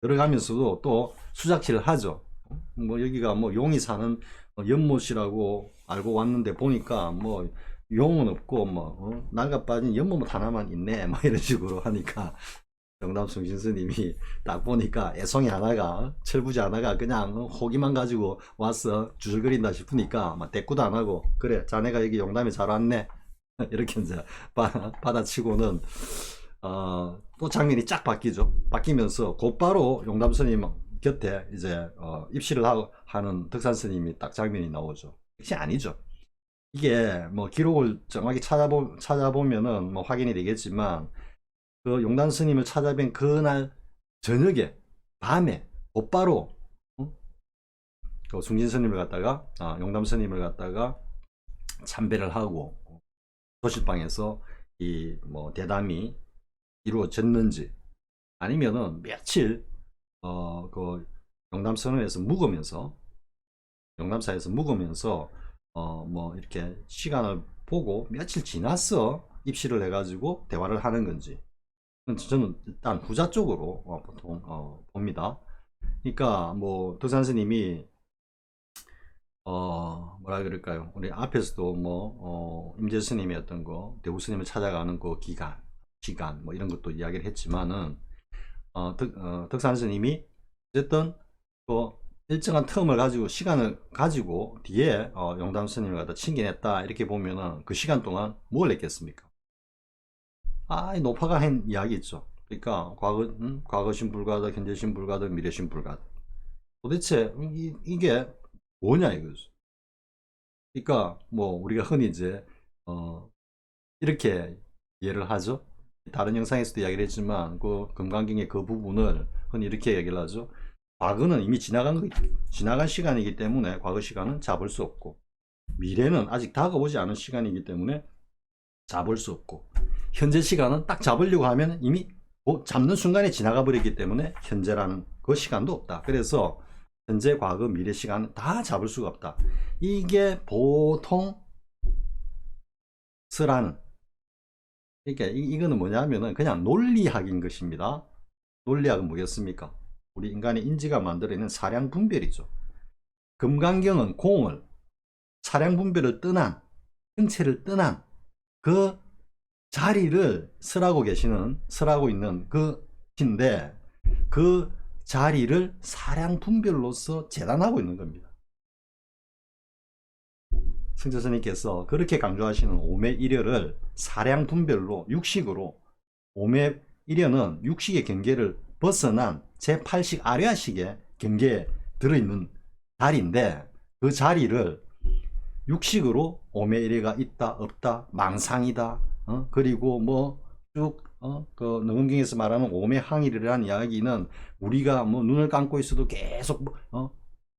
들어가면서도 또 수작질을 하죠. 뭐 여기가 뭐 용이 사는 연못이라고 알고 왔는데 보니까 뭐 용은 없고 뭐 낡아 빠진 연못 하나만 있네 뭐 이런 식으로 하니까, 영담 숭신 스님이 딱 보니까 애송이 하나가, 철부지 하나가 그냥 호기만 가지고 와서 주술거린다 싶으니까 막 대꾸도 안 하고, 그래 자네가 여기 용담에 잘 왔네 이렇게 이제 받아치고는 또 장면이 쫙 바뀌죠. 바뀌면서 곧바로 용담 스님 곁에 이제 입시를 하는 덕산 스님이 딱 장면이 나오죠. 역시 아니죠. 이게 뭐 기록을 정확히 찾아보면은 뭐 확인이 되겠지만, 그 용담 스님을 찾아뵌 그날 저녁에, 밤에 곧바로 그 숭진 스님을 갖다가 용담 스님을 갖다가 참배를 하고 도실방에서 이 뭐 대담이 이루어졌는지, 아니면은 며칠 그 용담선원에서 묵으면서, 용담사에서 묵으면서 뭐 이렇게 시간을 보고 며칠 지났어 입시를 해가지고 대화를 하는 건지, 저는 일단 후자 쪽으로 보통 봅니다. 그러니까 뭐 덕산 스님이 뭐라 그럴까요, 우리 앞에서도 뭐 임재 스님의 어떤 거 대우 스님을 찾아가는 그 기간 뭐 이런 것도 이야기를 했지만은, 덕산 스님이 어쨌든 그 일정한 텀을 가지고 시간을 가지고 뒤에 용담 스님을 갖다 칭견했다 이렇게 보면은 그 시간 동안 뭘 했겠습니까? 이 노파가 한 이야기 있죠. 그러니까 과거신 불가득, 현재신 불가득, 미래신 불가득. 도대체 이게 뭐냐 이거죠. 그러니까 뭐 우리가 흔히 이제 이렇게 이해를 하죠. 다른 영상에서도 이야기를 했지만 그 금강경의 그 부분을 흔히 이렇게 얘기를 하죠. 과거는 이미 지나간 시간이기 때문에 과거 시간은 잡을 수 없고, 미래는 아직 다가오지 않은 시간이기 때문에 잡을 수 없고, 현재 시간은 딱 잡으려고 하면 이미 잡는 순간에 지나가 버렸기 때문에 현재라는 그 시간도 없다. 그래서 현재, 과거, 미래 시간은 다 잡을 수가 없다. 이게 보통 쓰라는, 그러니까 이거는 뭐냐면은 그냥 논리학인 것입니다. 논리학은 뭐겠습니까? 우리 인간의 인지가 만들어내는 사량 분별이죠. 금강경은 공을, 사량 분별을 떠난, 형체를 떠난 그 자리를 설하고 있는 그 인데, 그 자리를 사량 분별로서 재단하고 있는 겁니다. 승자 스님께서 그렇게 강조하시는 오매일여를 사량 분별로, 육식으로, 오매일여는 육식의 경계를 벗어난 제8식 아뢰아식의 경계에 들어있는 자리인데, 그 자리를 육식으로 오매일여가 있다 없다, 망상이다, 그리고 뭐 쭉 그 능엄경에서 말하는 오매항일이라는 이야기는 우리가 뭐 눈을 감고 있어도 계속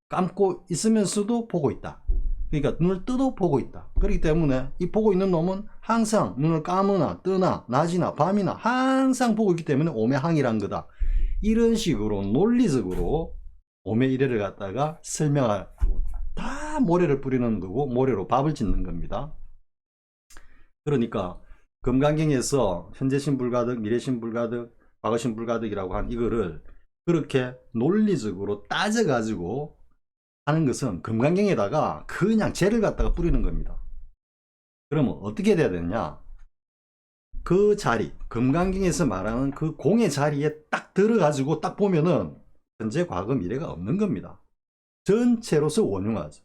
감고 있으면서도 보고 있다. 그러니까 눈을 떠도 보고 있다. 그렇기 때문에 이 보고 있는 놈은 항상 눈을 감으나 뜨나 낮이나 밤이나 항상 보고 있기 때문에 오매항이란 거다. 이런 식으로 논리적으로 오매일여를 갖다가 설명할, 다 모래를 뿌리는 거고 모래로 밥을 짓는 겁니다. 그러니까 금강경에서 현재신 불가득, 미래신 불가득, 과거신 불가득이라고 한 이거를 그렇게 논리적으로 따져가지고 하는 것은 금강경에다가 그냥 재를 갖다가 뿌리는 겁니다. 그러면 어떻게 돼야 되냐? 그 자리, 금강경에서 말하는 그 공의 자리에 딱 들어가지고 딱 보면은 현재, 과거, 미래가 없는 겁니다. 전체로서 원흉하죠.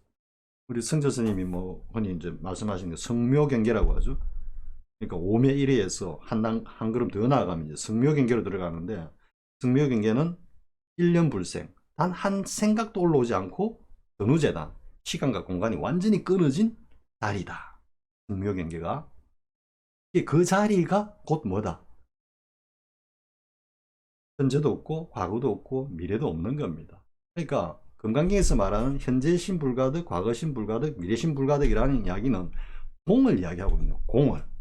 우리 성조 스님이 뭐 흔히 이제 말씀하신 게 성묘경계라고 하죠. 그러니까 오매일여에서 한 걸음 더 나아가면 이제 성묘경계로 들어가는데, 성묘경계는 1년 불생, 단 한 생각도 올라오지 않고 전후재단, 시간과 공간이 완전히 끊어진 자리다. 성묘경계가. 그 자리가 곧 뭐다? 현재도 없고 과거도 없고 미래도 없는 겁니다. 그러니까 금강경에서 말하는 현재신 불가득, 과거신 불가득, 미래신 불가득이라는 이야기는 공을 이야기하고 있는 거예요. 공을.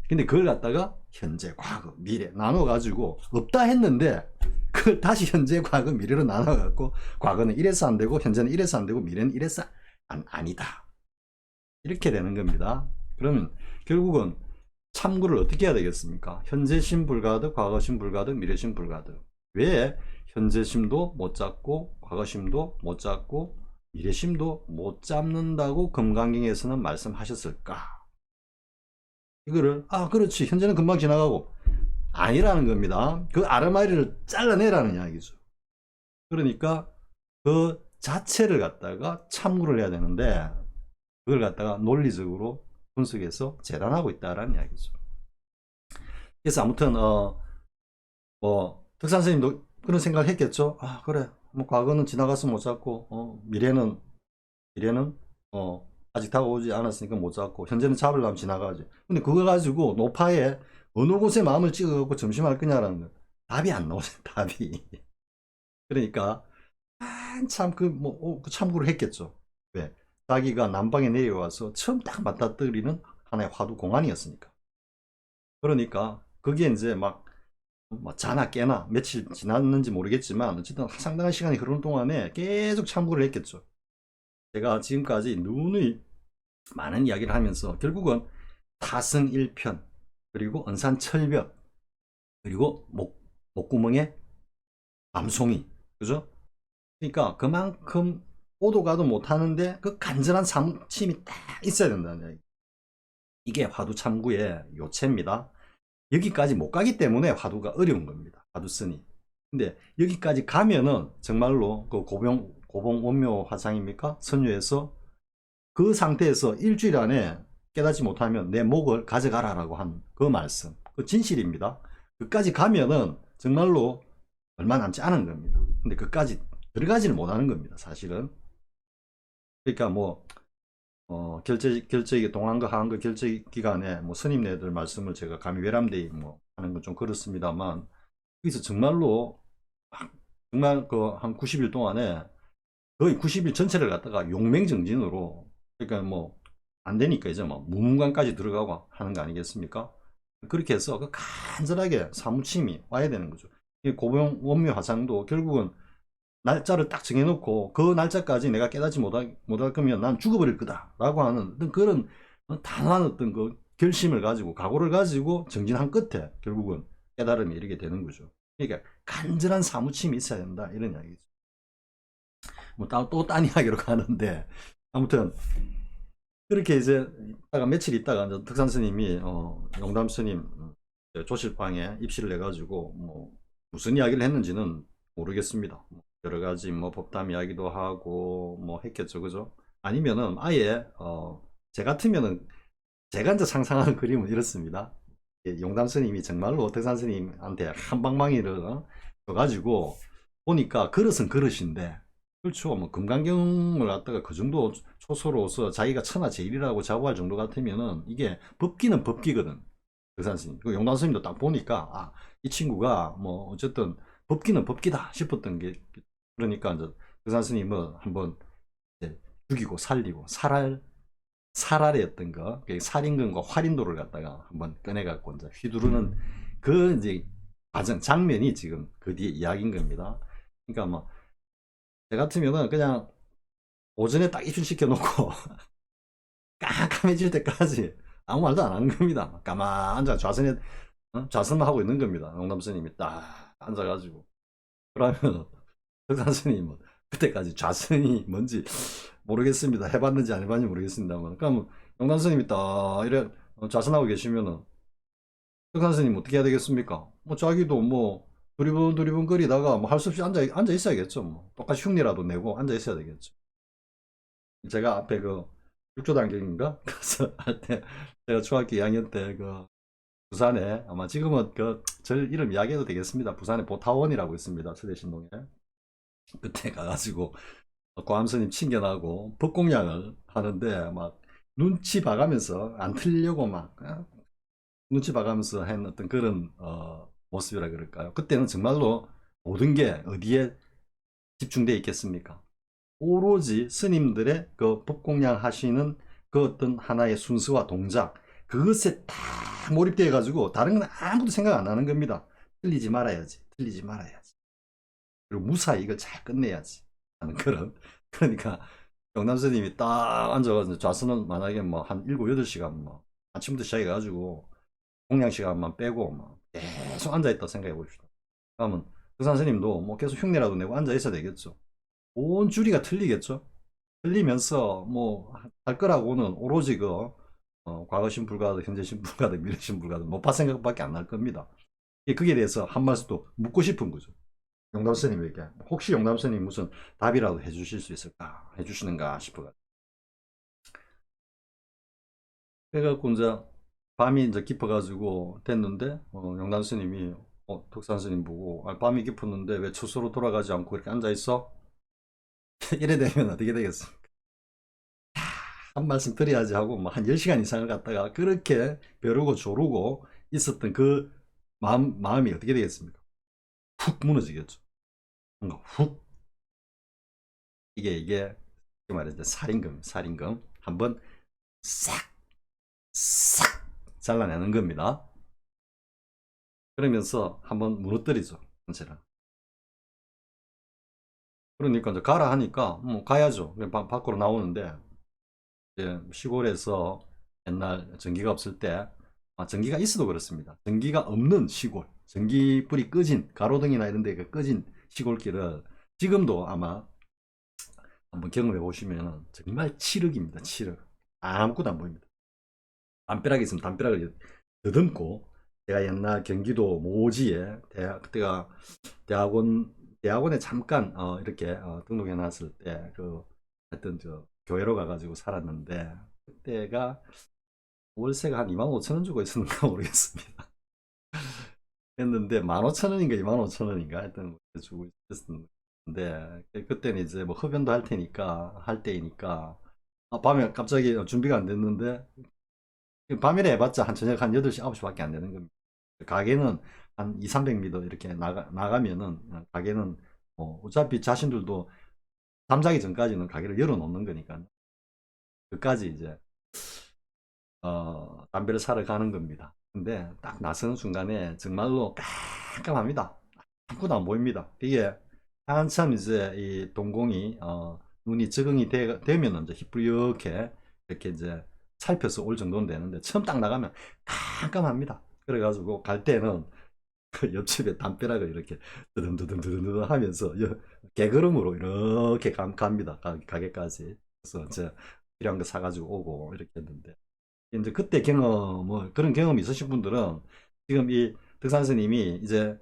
근데 그걸 갖다가 현재, 과거, 미래 나눠 가지고 없다 했는데, 그걸 다시 현재, 과거, 미래로 나눠 갖고 과거는 이래서 안 되고 현재는 이래서 안 되고 미래는 이래서 아니다. 이렇게 되는 겁니다. 그러면 결국은 참고를 어떻게 해야 되겠습니까? 현재심 불가득, 과거심 불가득, 미래심 불가득. 왜 현재심도 못 잡고 과거심도 못 잡고 미래심도 못 잡는다고 금강경에서는 말씀하셨을까? 이거를 그렇지, 현재는 금방 지나가고, 아니라는 겁니다. 그 아르마리를 잘라내라는 이야기죠. 그러니까 그 자체를 갖다가 참고를 해야 되는데, 그걸 갖다가 논리적으로 분석해서 재단하고 있다라는 이야기죠. 그래서 아무튼 뭐 덕산 선생님도 그런 생각을 했겠죠. 그래, 뭐 과거는 지나가서 못 잡고 미래는 아직 다가오지 않았으니까 못 잡고, 현재는 잡으려면 지나가지. 근데 그거 가지고 노파에 어느 곳에 마음을 찍어갖고 점심할 거냐라는 거, 답이 안 나오죠. 답이. 그러니까 한참 참고를 했겠죠. 왜? 자기가 남방에 내려와서 처음 딱 맞닥뜨리는 하나의 화두 공안이었으니까. 그러니까 그게 이제 막 자나 깨나 며칠 지났는지 모르겠지만 어쨌든 상당한 시간이 흐르는 동안에 계속 참고를 했겠죠. 제가 지금까지 누누이 많은 이야기를 하면서 결국은 타승일편, 그리고 언산철벽, 그리고 목구멍에 암송이, 그죠? 그러니까 그만큼 오도 가도 못하는데 그 간절한 사무침이 딱 있어야 된다는 얘기. 이게 화두 참구의 요체입니다. 여기까지 못 가기 때문에 화두가 어려운 겁니다. 화두 쓰니. 근데 여기까지 가면은 정말로 그 고봉 원묘 화상입니까? 선유에서 그 상태에서 일주일 안에 깨닫지 못하면 내 목을 가져가라라고 한 그 말씀, 그 진실입니다. 그까지 가면은 정말로 얼마 남지 않은 겁니다. 근데 그까지 들어가지는 못하는 겁니다, 사실은. 그러니까 뭐 결제 동안거 하한거 결제 기간에 뭐 스님네들 말씀을 제가 감히 외람되이 뭐 하는 건 좀 그렇습니다만, 여기서 정말로 정말 그 한 90일 동안에 거의 90일 전체를 갖다가 용맹정진으로, 그러니까 뭐 안 되니까 이제 뭐 무문관까지 들어가고 하는 거 아니겠습니까? 그렇게 해서 그 간절하게 사무침이 와야 되는 거죠. 이 고병 원묘 화상도 결국은 날짜를 딱 정해놓고 그 날짜까지 내가 깨닫지 못할 거면 난 죽어버릴 거다 라고 하는 어떤 그런 단호한 어떤 그 결심을 가지고 각오를 가지고 정진한 끝에 결국은 깨달음에 이르게 되는 거죠. 그러니까 간절한 사무침이 있어야 된다, 이런 이야기죠. 뭐 또 딴 이야기로 가는데, 아무튼 그렇게 이제 있다가 며칠 있다가 이제 덕산 스님이 영담 스님 조실방에 입실을 해가지고 뭐 무슨 이야기를 했는지는 모르겠습니다. 뭐 여러 가지 뭐 법담 이야기도 하고 뭐 했겠죠, 그죠? 아니면은 아예 제 같으면은 제가 이제 상상하는 그림은 이렇습니다. 용담 스님이 정말로 덕산 스님한테 한 방망이를 줘가지고 보니까 그릇은 그릇인데, 그렇죠. 뭐 금강경을 갖다가 그 정도 초소로서 자기가 천하제일이라고 자부할 정도 같으면은 이게 법기는 법기거든. 덕산 스님. 그 용담 스님도 딱 보니까 아, 이 친구가 뭐 어쨌든 법기는 법기다 싶었던 게, 그러니까 이제 덕산 스님은 한번 이제 죽이고 살리고 살알의 거, 그 살인근과 활인도를 갖다가 한번 꺼내갖고 이제 휘두르는 그 이제 과정, 장면이 지금 그 뒤에 이야기인 겁니다. 그러니까 뭐, 저 같으면은 그냥 오전에 딱 입실시켜 놓고 깜깜해질 때까지 아무 말도 안 하는 겁니다. 가만 앉아 좌선에, 좌선만 하고 있는 겁니다. 영남스님이 딱 앉아가지고. 그러면 덕산 스님은 그때까지 좌선이 뭔지 모르겠습니다. 해봤는지 안 해봤는지 모르겠습니다만. 그럼 영남 스님이 딱 이래 좌선하고 계시면은 덕산 스님 어떻게 해야 되겠습니까? 뭐 자기도 뭐 두리번 거리다가 뭐 할 수 없이 앉아 있어야겠죠. 뭐 똑같이 흉내라도 내고 앉아 있어야 되겠죠. 제가 앞에 그 육조단경인가 그래서 할 때 제가 중학교 2학년 때 그 부산에, 아마 지금은 그 절 이름 이야기해도 되겠습니다. 부산에 보타원이라고 있습니다. 서대신동에. 그때 가가지고 고암스님 친견하고 법공양을 하는데 막 눈치 봐가면서 안 틀리려고 막 눈치 봐가면서 한 어떤 그런 모습이라 그럴까요? 그때는 정말로 모든 게 어디에 집중되어 있겠습니까? 오로지 스님들의 그 법공양 하시는 그 어떤 하나의 순서와 동작, 그것에 다 몰입되어 가지고 다른 건 아무도 생각 안 하는 겁니다. 틀리지 말아야지, 틀리지 말아야지, 그리고 무사히 이걸 잘 끝내야지 하는 그런. 그러니까 영남 스님이 딱 앉아가지고 좌선은 만약에 뭐 한 7, 8시간 뭐 아침부터 시작해가지고 공양 시간만 빼고 막 계속 앉아있다 생각해 봅시다. 그러면 그 선생님도 뭐 계속 흉내라도 내고 앉아있어야 되겠죠. 온 줄이가 틀리겠죠. 틀리면서 뭐 할 거라고는 오로지 그 과거신 불가하듯 현재신 불가하듯 미래신 불가하듯 못봐 생각밖에 안 날 겁니다. 그게 대해서 한 말씀 또 묻고 싶은 거죠. 영담 스님에게 혹시 영담 스님 무슨 답이라도 해주실 수 있을까, 해주시는가 싶어가지고. 그래갖고 이제 밤이 이제 깊어가지고 됐는데 영담 스님이 덕산 스님 보고 아, 밤이 깊었는데 왜 처소로 돌아가지 않고 이렇게 앉아 있어? 이래 되면 어떻게 되겠습니까? 한 말씀 드려야지 하고 뭐 한 10시간 이상을 갖다가 그렇게 벼르고 조르고 있었던 그 마음이 어떻게 되겠습니까? 훅 무너지겠죠. 뭔가 훅, 이게 그 말이죠. 살인금 한번 싹 잘라내는 겁니다. 그러면서 한번 무너뜨리죠, 전체를. 그러니까 이제 가라 하니까 뭐 가야죠. 밖으로 나오는데 이제 시골에서 옛날 전기가 없을 때, 전기가 있어도 그렇습니다. 전기가 없는 시골, 전기불이 꺼진 가로등이나 이런 데가 꺼진 시골길을 지금도 아마 한번 경험해 보시면 정말 칠흑입니다. 칠흑. 아무것도 안 보입니다. 담벼락이 있으면 담벼락을 더듬고 제가 옛날 경기도 모지에 그때가 대학원에 잠깐 이렇게 등록해 놨을 때 그 하여튼 저 교회로 가가지고 살았는데 그때가 월세가 한 25,000원 주고 있었는가 모르겠습니다. 했는데 15,000원인가 25,000원인가 하여튼 주고 있었는데 그때는 이제 뭐 흡연도 할 테니까 할 때이니까 밤에 갑자기 준비가 안 됐는데 밤이라 해봤자 한 저녁 한 8시 9시밖에 안 되는 겁니다. 가게는 한 2, 300m 이렇게 나가면은 가게는 어차피 자신들도 잠자기 전까지는 가게를 열어 놓는 거니까 그까지 이제 담배를 사러 가는 겁니다. 근데 딱 나서는 순간에 정말로 깜깜합니다. 아무도 안 보입니다. 이게 한참 이제 이 동공이 눈이 적응이 되면 이제 희뿌옇게 이렇게 이제 살펴서 올 정도는 되는데 처음 딱 나가면 깜깜합니다. 그래가지고 갈 때는 그 옆집에 담벼락을 이렇게 드듬드듬 하면서 개걸음으로 이렇게 갑니다. 가게까지. 그래서 이제 필요한 거 사가지고 오고 이렇게 했는데 이제 그때 경험, 그런 경험이 있으신 분들은 지금 이 덕산 스님이 이제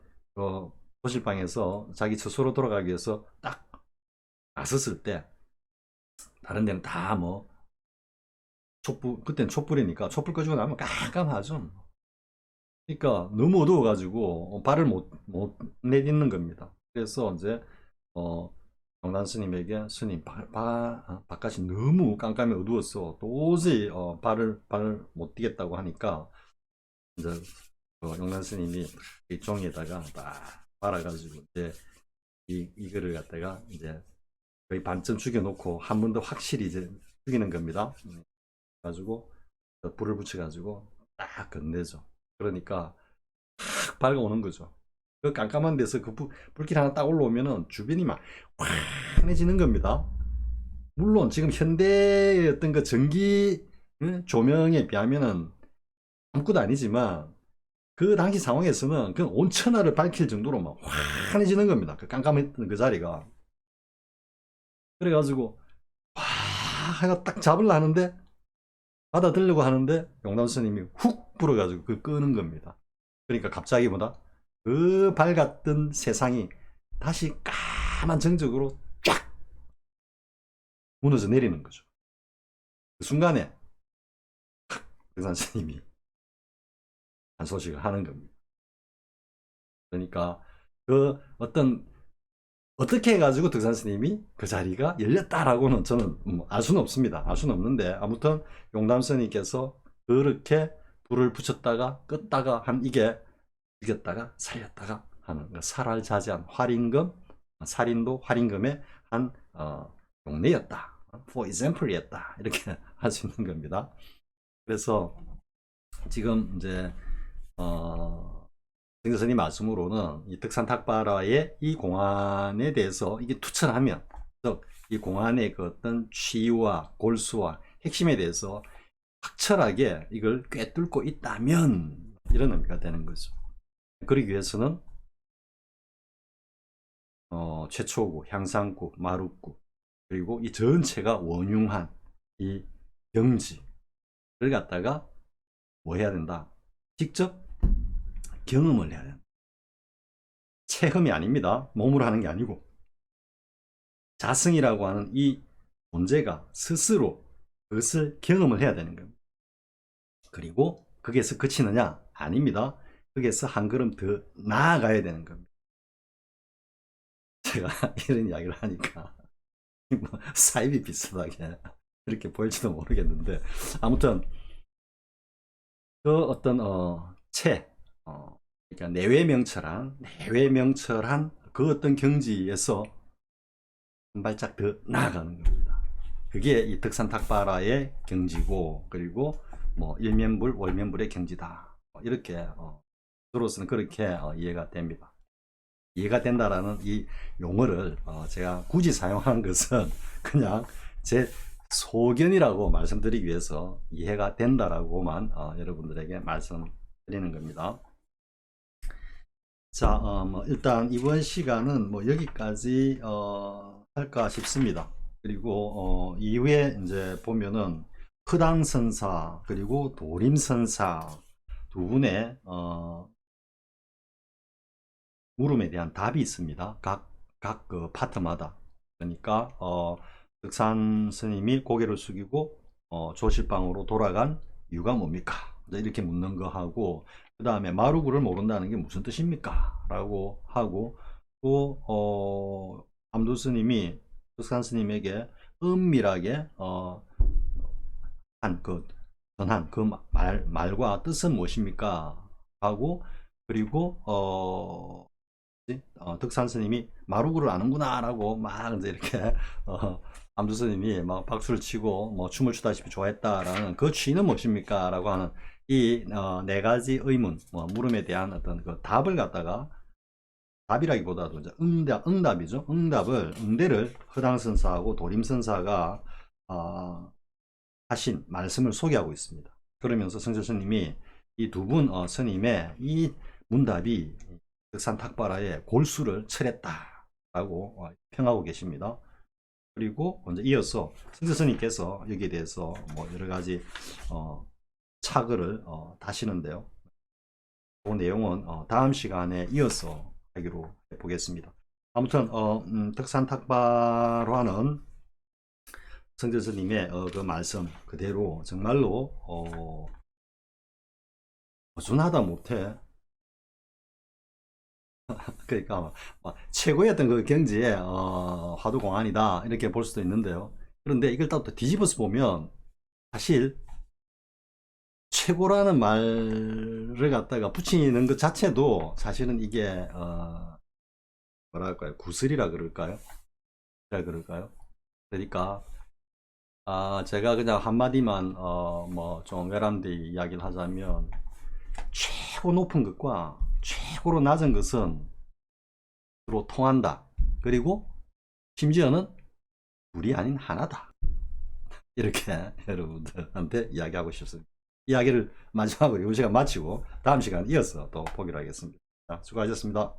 도실방에서 자기 스스로 돌아가기 위해서 딱 나섰을 때 다른 데는 다 뭐 촛불, 그때는 촛불이니까 촛불 꺼지고 나면 깜깜하죠. 그러니까 너무 어두워가지고 발을 못 내딛는 겁니다. 그래서 이제 영란 스님에게 스님 바깥이 너무 깜깜해 어두웠어 도저히 발을 못 뛰겠다고 하니까 이제 영란 스님이 이 종이에다가 딱 말아가지고 이제 이거를 갖다가 이제 거의 반쯤 죽여놓고 한 번 더 확실히 이제 죽이는 겁니다. 가지고 불을 붙여가지고 딱 건네죠. 그러니까 탁 밝아오는 거죠. 그 깜깜한 데서 그 불길 하나 딱 올라오면은 주변이 막 환해지는 겁니다. 물론 지금 현대의 어떤 그 전기 조명에 비하면은 아무것도 아니지만 그 당시 상황에서는 그 온천하를 밝힐 정도로 막 환해지는 겁니다. 그 깜깜했던 그 자리가. 그래가지고 와 하가 딱 잡으려 하는데 받아들려고 하는데 용담 스님이 훅 불어가지고 그 끄는 겁니다. 그러니까 갑자기 뭐다? 그 밝았던 세상이 다시 까만 정적으로 쫙 무너져 내리는 거죠. 그 순간에 덕산 스님이 한 소식을 하는 겁니다. 그러니까 그 어떻게 해가지고 덕산 스님이 그 자리가 열렸다라고는 저는 알 수는 없습니다. 알 수는 없는데 아무튼 용담 스님께서 그렇게 불을 붙였다가 껐다가 한 이게 죽였다가 살렸다가 하는 살활자제한 활임금 살인도 활임금의 한 용례였다. for example이었다. 이렇게 할 수 있는 겁니다. 그래서 지금 이제 정교선님 말씀으로는 이 덕산탁바라의 이 공안에 대해서 이게 투철하면 즉 이 공안의 그 어떤 취와 골수와 핵심에 대해서 확철하게 이걸 꿰뚫고 있다면 이런 의미가 되는 거죠. 그러기 위해서는 최초구, 향상구, 마루구 그리고 이 전체가 원흉한 이 경지를 갖다가 뭐 해야 된다? 직접 경험을 해야 된다. 체험이 아닙니다. 몸으로 하는 게 아니고 자성이라고 하는 이 존재가 스스로 그것을 경험을 해야 되는 겁니다. 그리고 거기에서 그치느냐? 아닙니다. 거기에서 한 걸음 더 나아가야 되는 겁니다. 제가 이런 이야기를 하니까 뭐 사입이 비슷하게 이렇게 보일지도 모르겠는데 아무튼 그 어떤 그러니까 내외명철한 그 어떤 경지에서 한 발짝 더 나아가는 겁니다. 그게 이 덕산탁바라의 경지고 그리고 뭐 일면불 월면불의 경지다 이렇게 저로서는 그렇게 이해가 됩니다. 이해가 된다라는 이 용어를 제가 굳이 사용하는 것은 그냥 제 소견이라고 말씀드리기 위해서 이해가 된다라고만 여러분들에게 말씀드리는 겁니다. 자, 뭐 일단 이번 시간은 뭐 여기까지 할까 싶습니다. 그리고 이후에 이제 보면은 허당선사 그리고 도림선사 두 분의 물음에 대한 답이 있습니다. 각 그 파트마다. 그러니까 득산 스님이 고개를 숙이고 조실방으로 돌아간 이유가 뭡니까? 이렇게 묻는 거 하고, 그 다음에 마루구를 모른다는 게 무슨 뜻입니까? 라고 하고, 또 암두 스님이 득산 스님에게 은밀하게 전한 그 말과 뜻은 무엇입니까? 하고, 그리고 득산 스님이 마루구를 아는구나 라고 막 이제 이렇게 암두 스님이 막 박수를 치고 뭐 춤을 추다시피 좋아했다라는 그 취는 무엇입니까? 라고 하는 이 네 가지 의문, 물음에 대한 어떤 그 답을 갖다가, 답이라기보다도 이제 응답이죠. 응대를 허당선사하고 도림선사가 하신 말씀을 소개하고 있습니다. 그러면서 성철 스님이 이 두 분 스님의 이 문답이 득산탁발화의 골수를 칠했다라고 평하고 계십니다. 그리고 먼저 이어서 성철 스님께서 여기에 대해서 뭐 여러 가지 차글을 다시는데요. 그 내용은 다음 시간에 이어서 하기로 해보겠습니다. 아무튼 득산탁발화는 성철 스님의 그 말씀 그대로 정말로 어준하다 못해 그러니까 최고의 어떤 그 경지의 화두공안이다 이렇게 볼 수도 있는데요. 그런데 이걸 또 뒤집어서 보면 사실 최고라는 말을 갖다가 붙이는 것 자체도 사실은 이게 뭐랄까요, 구슬이라 그럴까요? 그러니까 제가 그냥 한마디만 뭐 좀 외람되게 이야기를 하자면, 최고 높은 것과 최고로 낮은 것은 서로 통한다. 그리고 심지어는 둘이 아닌 하나다. 이렇게 여러분들한테 이야기하고 싶습니다. 이야기를 마지막으로 이 시간 마치고 다음 시간 이어서 또 보기로 하겠습니다. 자, 수고하셨습니다.